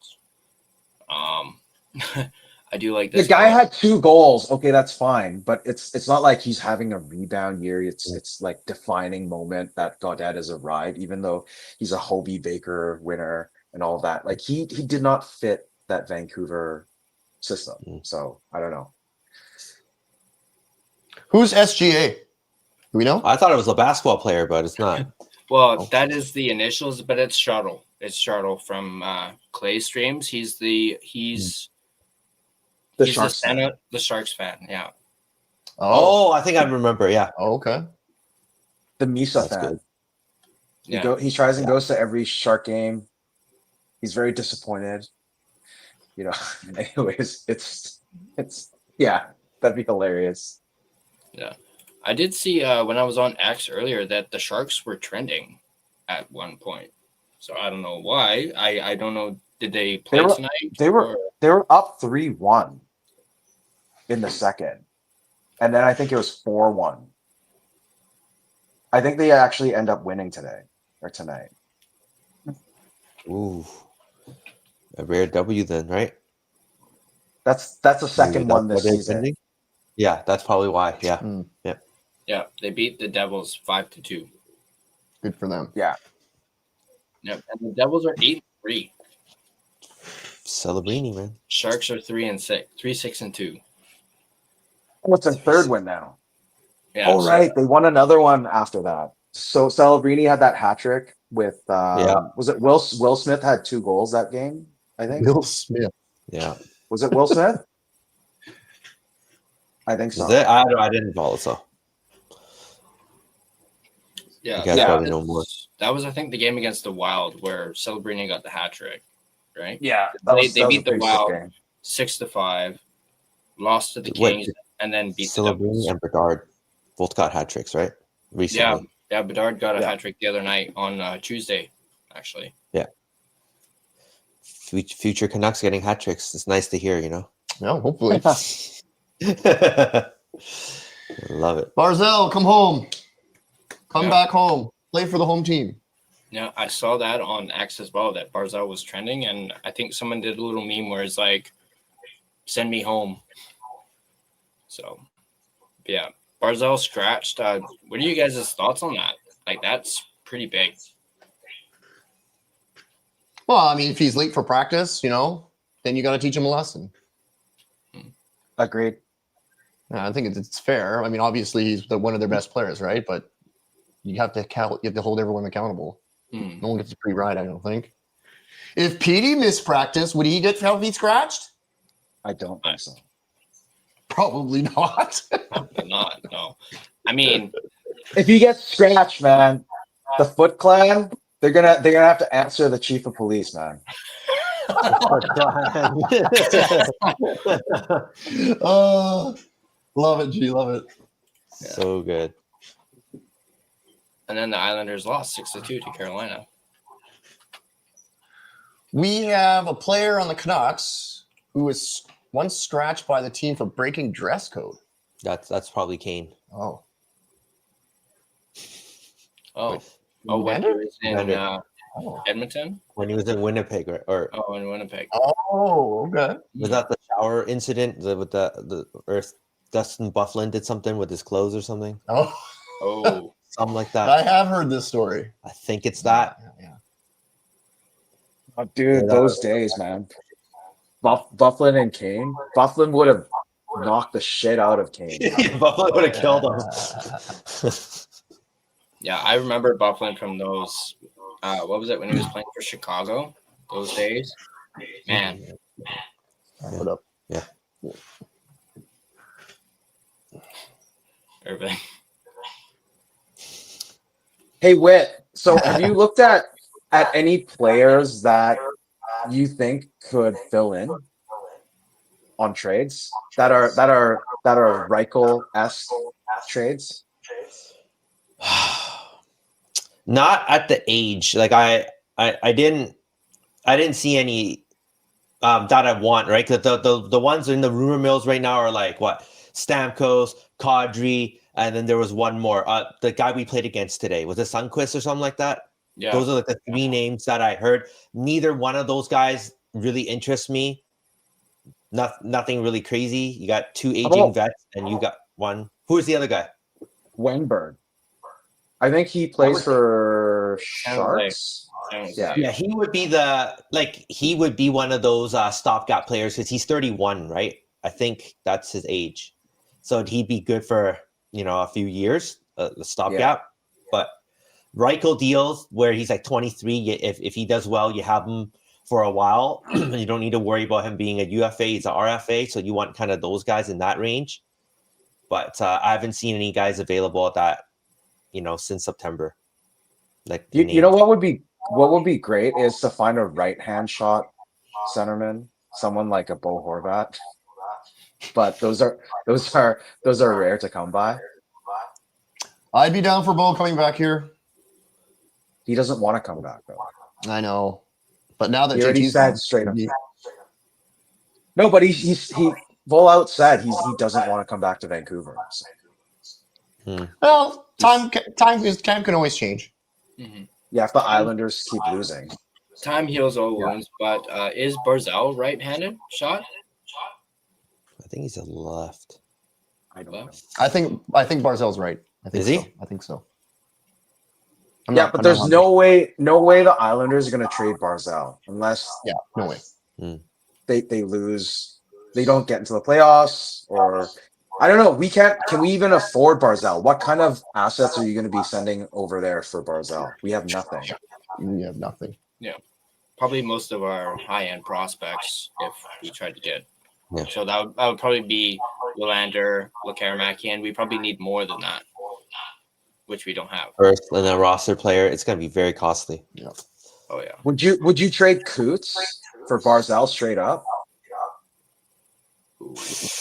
I do like this. The guy had 2 goals. Okay, that's fine, but it's not like he's having a rebound year. It's like defining moment that Gaudette has arrived, even though he's a Hobie Baker winner and all that. Like, he did not fit that Vancouver system. So I don't know. Who's SGA? Do we know? I thought it was a basketball player, but it's not. Well, that is the initials, but it's Shuttle. It's Shuttle from Clay Streams. He's the Sharks fan. The Sharks fan. Yeah. Oh, I think I remember. Yeah. Oh, okay. The Misa That's fan. good. Yeah. He tries and goes to every Shark game. He's very disappointed. Anyways, it's that'd be hilarious. Yeah. I did see when I was on X earlier that the Sharks were trending at one point. So I don't know why. I don't know. Did they play tonight? They were up 3-1 in the second. And then I think it was 4-1. I think they actually end up winning today or tonight. Ooh. A rare W then, right? That's the second one this season. Ending? Yeah, that's probably why. Yeah. Yeah. Yeah, they beat the Devils 5-2. Good for them. Yeah. Yep, and the Devils are 8-3. Celebrini, man. Sharks are 3-6, 3-6-2. What's their third win now? Yeah, Oh, so- right. They won another one after that. So Celebrini had that hat trick with, was it Will Smith had 2 goals that game, I think? Will Smith. Yeah. Was it Will Smith? I think Is so. it? I didn't follow, so Yeah, you guys Yeah. probably know more. That was, I think, the game against the Wild where Celebrini got the hat trick, right? Yeah, They that was beat a the pretty sick Wild game. 6-5, lost to the Wait, Kings, and then beat the Celebrini Devils. and Bedard both got hat tricks, right? Recently. Yeah, Bedard got a Yeah. hat trick the other night on Tuesday, actually. Future Canucks getting hat tricks. It's nice to hear, you know. No, hopefully. Love it. Barzal, come home. Come Yeah. back home. Play for the home team. Yeah, I saw that on X as well, that Barzal was trending, and I think someone did a little meme where it's like, send me home. So, yeah, Barzal scratched. What are you guys' thoughts on that? Like, that's pretty big. Well, I mean, if he's late for practice, then you got to teach him a lesson. Agreed. Yeah, I think it's fair. I mean, obviously he's one of their best players, right? But you have to hold everyone accountable. No one gets a free ride, I don't think. If Petey missed practice, would he get healthy scratched? I don't think so. Probably not. Probably not, no. I mean, If he gets scratched, man, the Foot Clan, they're gonna have to answer the chief of police, man. Oh, love it, G, love it. So good. and then the Islanders lost 6-2 to Carolina. We have a player on the Canucks who was once scratched by the team for breaking dress code. That's probably Kane. Oh. When he was in Vander. Edmonton? When he was in Winnipeg, or In Winnipeg. Oh, okay. was that the shower incident with the or Dustin Bufflin did something with his clothes or something? Oh, Something like that. I have heard this story. I think it's that. Yeah. Oh, dude, those days, man. Bufflin and Kane. Bufflin would have knocked the shit out of Kane. Bufflin would have killed him. Yeah, I remember Bufflin from those. What was it when he was playing for Chicago? Those days, man. What up? Yeah. Everything. Hey, Whit. So, have you looked at any players that you think could fill in on trades that are Reichel-esque trades? Not at the age. Like I didn't see any that I want, right? Because the ones in the rumor mills right now are like what? Stamkos, Kadri, and then there was one more. The guy we played against today. Was it Sundqvist or something like that? Yeah. Those are like the 3 names that I heard. Neither one of those guys really interests me. Nothing really crazy. You got 2 aging vets, and you got one. Who is the other guy? Wenberg. I think he plays for Sharks. Yeah, he would be one of those stopgap players because he's 31, right? I think that's his age. So he'd be good for, a few years, the stopgap. Yeah. But Reichel deals where he's like 23. If he does well, you have him for a while. You don't need to worry about him being a UFA. He's an RFA. So you want kind of those guys in that range. But I haven't seen any guys available at that, since September. Like you know what would be great is to find a right-hand shot centerman, someone like a Bo Horvat. But those are rare to come by. I'd be down for Bo coming back here. He doesn't want to come back though. I know, but now that He already JT's said gone, straight up. No, but he full out said he doesn't want to come back to Vancouver. So. Well, time can always change. Mm-hmm. Yeah, if the Islanders keep losing. Time heals all wounds, but is Barzal right-handed shot? I think he's a left. I don't know. I think Barzal's right. Is he? I think so. But there's no way the Islanders are going to trade Barzal unless no way. they lose, they don't get into the playoffs, or I don't know. We can't. Can we even afford Barzal? What kind of assets are you going to be sending over there for Barzal? We have nothing. We have nothing. Yeah, probably most of our high-end prospects if we tried to get. Yeah. So that would probably be Nylander, Lekaramaki, and we probably need more than that, which we don't have. First, and a roster player, it's going to be very costly. Yeah. Oh yeah. Would you trade Coots for Barzal straight up?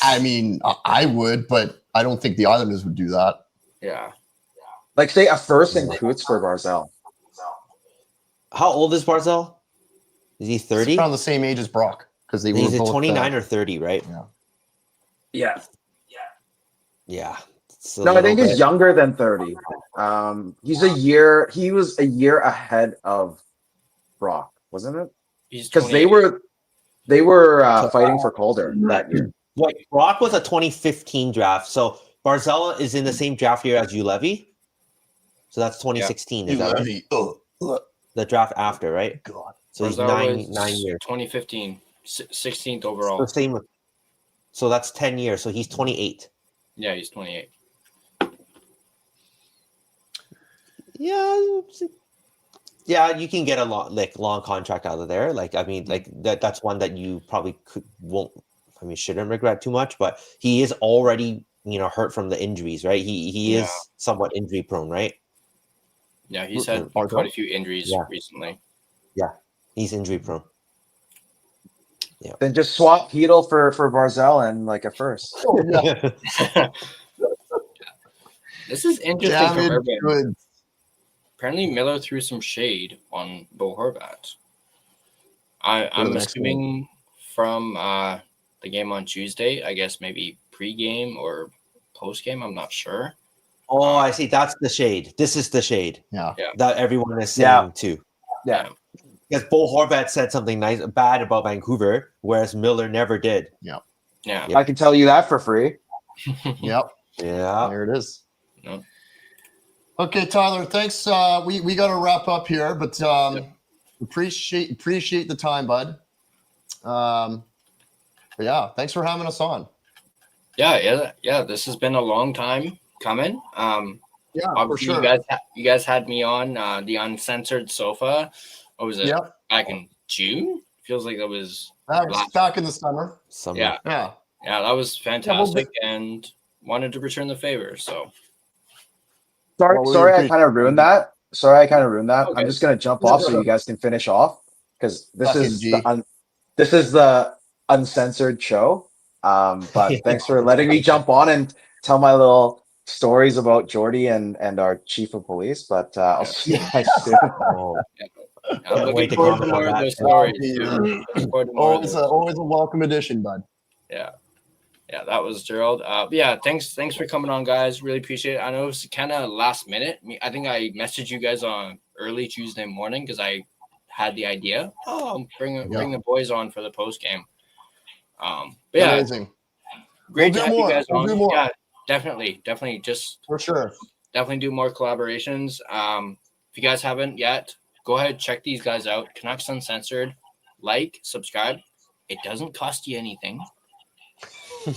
I mean, I would, but I don't think the Islanders would do that. Yeah. Like say a first and Coots for Barzal. How old is Barzal? Is he 30? He's around the same age as Brock because they were He's both 29 or 30, right? Yeah. Yeah. It's a No, I little think he's bit- younger than 30. He was a year ahead of Brock, wasn't it? He's Because 28. they were fighting for Calder that year. Wait, Brock was a 2015 draft, so Barzal is in the same draft year as Ulevy. So that's 2016. Is that right? The draft after, right? God. So he's Barzal was 9 years. 2015, 16th overall. So same. So that's 10 years. So he's 28. Yeah, he's 28. Yeah, you can get a long contract out of there. Like, I mean, like that's one that you probably shouldn't regret too much. But he is already, hurt from the injuries, right? He is somewhat injury prone, right? Yeah, he's had quite a few injuries recently. Yeah, he's injury prone. Yeah. Then just swap Heedle for Barzal and like a first. This is interesting. Damage goods. Apparently, Miller threw some shade on Bo Horvat. I'm assuming from the game on Tuesday. I guess maybe pre-game or post-game. I'm not sure. Oh, I see. That's the shade. This is the shade. Yeah. That everyone is saying too. Yeah. Because Bo Horvat said something bad about Vancouver, whereas Miller never did. Yeah. I can tell you that for free. Yep. Yeah. There it is. Yep. Okay, Tyler, thanks. We got to wrap up here, but appreciate the time, bud. But yeah, thanks for having us on. Yeah. This has been a long time coming. Yeah, for obviously sure. you guys had me on the Uncensored sofa. What was it? Yep. Back in June? Feels like that was Back in the summer. Yeah. Yeah. Yeah, that was fantastic and wanted to return the favor. So Sorry, I kind of ruined that. Okay. I'm just gonna jump off so you guys can finish off because this Fucking is G. the uncensored show. But thanks for letting me jump on and tell my little stories about Jordy and our chief of police. But I'll see you guys soon. I'm Wait looking to forward to comment more on of that. those stories. Looking forward to more of those. Always a welcome addition, bud. Yeah, that was Gerald. Thanks for coming on, guys. Really appreciate it. I know it's kind of last minute. I think I messaged you guys on early Tuesday morning because I had the idea. Bring the boys on for the post game. Amazing. Great We'll to have you guys on. do more. Yeah, definitely. Just For sure. definitely do more collaborations. If you guys haven't yet, go ahead, check these guys out. Canucks Uncensored. Like, subscribe. It doesn't cost you anything.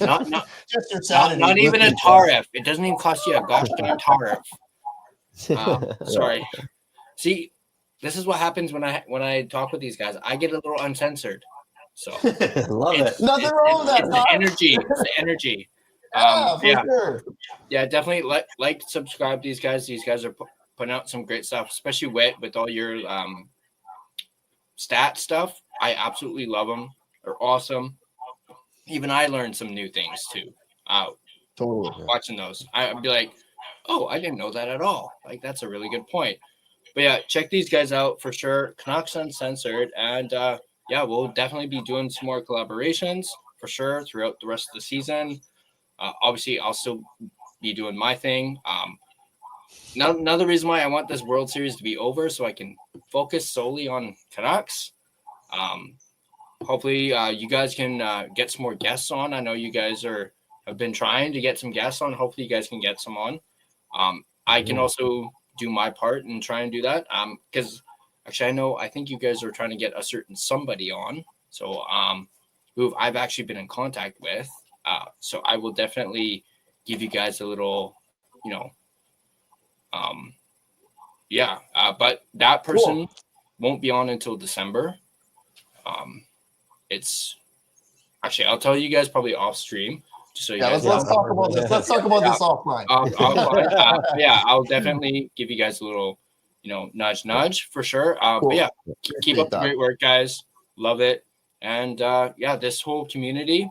Not Just your sanity. not even a tariff. It doesn't even cost you a gosh darn tariff. Sorry. See, this is what happens when I talk with these guys. I get a little uncensored. So Love it. Nothing wrong with that. It's the energy. It's the energy. For sure. Yeah, definitely like, subscribe to these guys. These guys are putting out some great stuff, especially with all your stat stuff. I absolutely love them. They're awesome. Even I learned some new things too. Totally. Watching those, I'd be like, "Oh, I didn't know that at all." Like that's a really good point. But yeah, check these guys out for sure. Canucks Uncensored, and we'll definitely be doing some more collaborations for sure throughout the rest of the season. Obviously, I'll still be doing my thing. Another reason why I want this World Series to be over so I can focus solely on Canucks. Hopefully, you guys can get some more guests on. I know you guys have been trying to get some guests on. Hopefully, you guys can get some on. I can also do my part and try and do that. Because actually, I think you guys are trying to get a certain somebody on. So, who I've actually been in contact with. So I will definitely give you guys a little, but that person won't be on until December. It's actually, I'll tell you guys probably off stream. Just so you guys let's talk about this. Let's talk about this offline. I'll definitely give you guys a little, nudge for sure. Cool. But yeah, keep up the great work, guys. Love it. And this whole community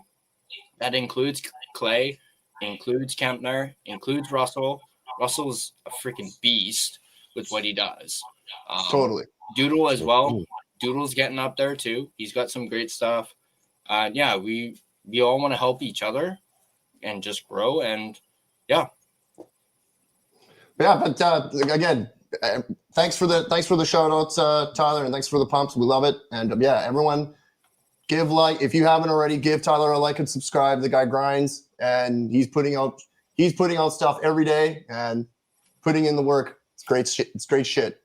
that includes Clay, includes Kempner, includes Russell. Russell's a freaking beast with what he does. Totally. Doodle as well. Doodle's getting up there too. He's got some great stuff. We all want to help each other and just grow. And but again, thanks for the shout outs, Tyler, and thanks for the pumps. We love it. And everyone, give if you haven't already, give Tyler a like and subscribe. The guy grinds, and he's putting out stuff every day and putting in the work. It's great shit. It's great shit.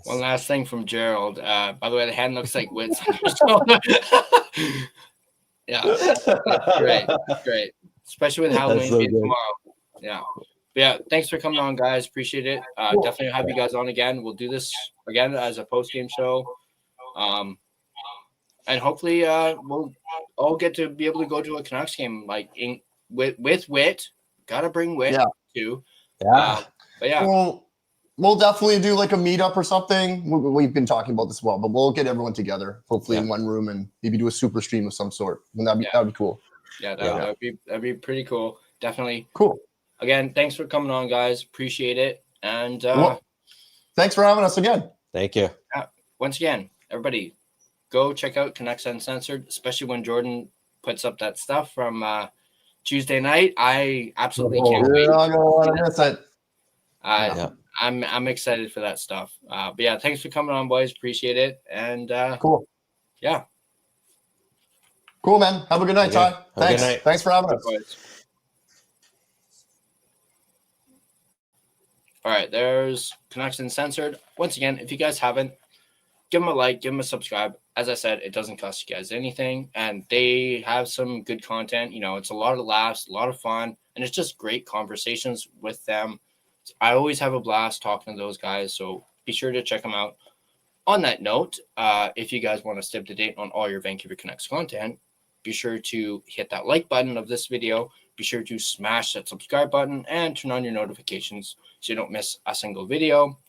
One last thing from Gerald. By the way, the hand looks like Wits. Yeah, that's great. Especially with Halloween being tomorrow. Yeah. But thanks for coming on, guys. Appreciate it. Definitely have you guys on again. We'll do this again as a post-game show. And hopefully we'll all get to be able to go to a Canucks game with Wit. Gotta bring Wit too. Yeah. We'll definitely do like a meetup or something. We've been talking about this as well, but we'll get everyone together, hopefully in one room, and maybe do a super stream of some sort. And that'd be cool. Yeah, that'd be pretty cool. Definitely. Cool. Again, thanks for coming on, guys. Appreciate it. And thanks for having us again. Thank you. Once again, everybody, go check out Canucks Uncensored, especially when Jordan puts up that stuff from Tuesday night. I absolutely can't wait. I don't want to miss it. I'm excited for that stuff. But thanks for coming on, boys. Appreciate it. And cool. Yeah. Cool, man. Have a good night, Ty. Thanks. Thanks for having us. All right, there's Canucks Uncensored. Once again, if you guys haven't, give them a like, give them a subscribe. As I said, it doesn't cost you guys anything, and they have some good content. It's a lot of laughs, a lot of fun, and it's just great conversations with them. I always have a blast talking to those guys, so be sure to check them out. On that note, if you guys want to stay up to date on all your Vancouver Canucks content, be sure to hit that like button of this video. Be sure to smash that subscribe button and turn on your notifications so you don't miss a single video.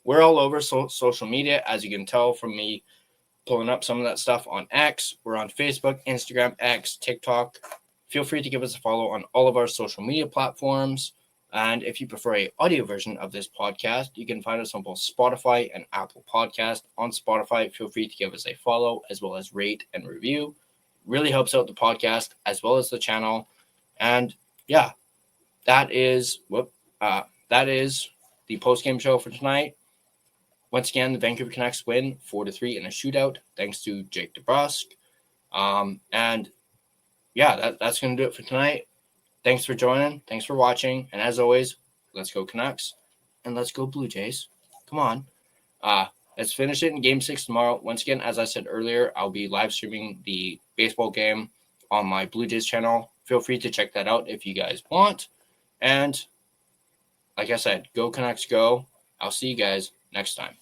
We're all over social media, as you can tell from me pulling up some of that stuff on X. We're on Facebook, Instagram, X, TikTok. Feel free to give us a follow on all of our social media platforms. And if you prefer an audio version of this podcast, you can find us on both Spotify and Apple Podcast. On Spotify, feel free to give us a follow as well as rate and review. Really helps out the podcast as well as the channel. And that is the post-game show for tonight. Once again, the Vancouver Canucks win 4-3 in a shootout, thanks to Jake DeBrusk. That's going to do it for tonight. Thanks for joining. Thanks for watching. And as always, let's go Canucks and let's go Blue Jays. Come on. Let's finish it in Game 6 tomorrow. Once again, as I said earlier, I'll be live streaming the baseball game on my Blue Jays channel. Feel free to check that out if you guys want. And like I said, go Canucks, go. I'll see you guys next time.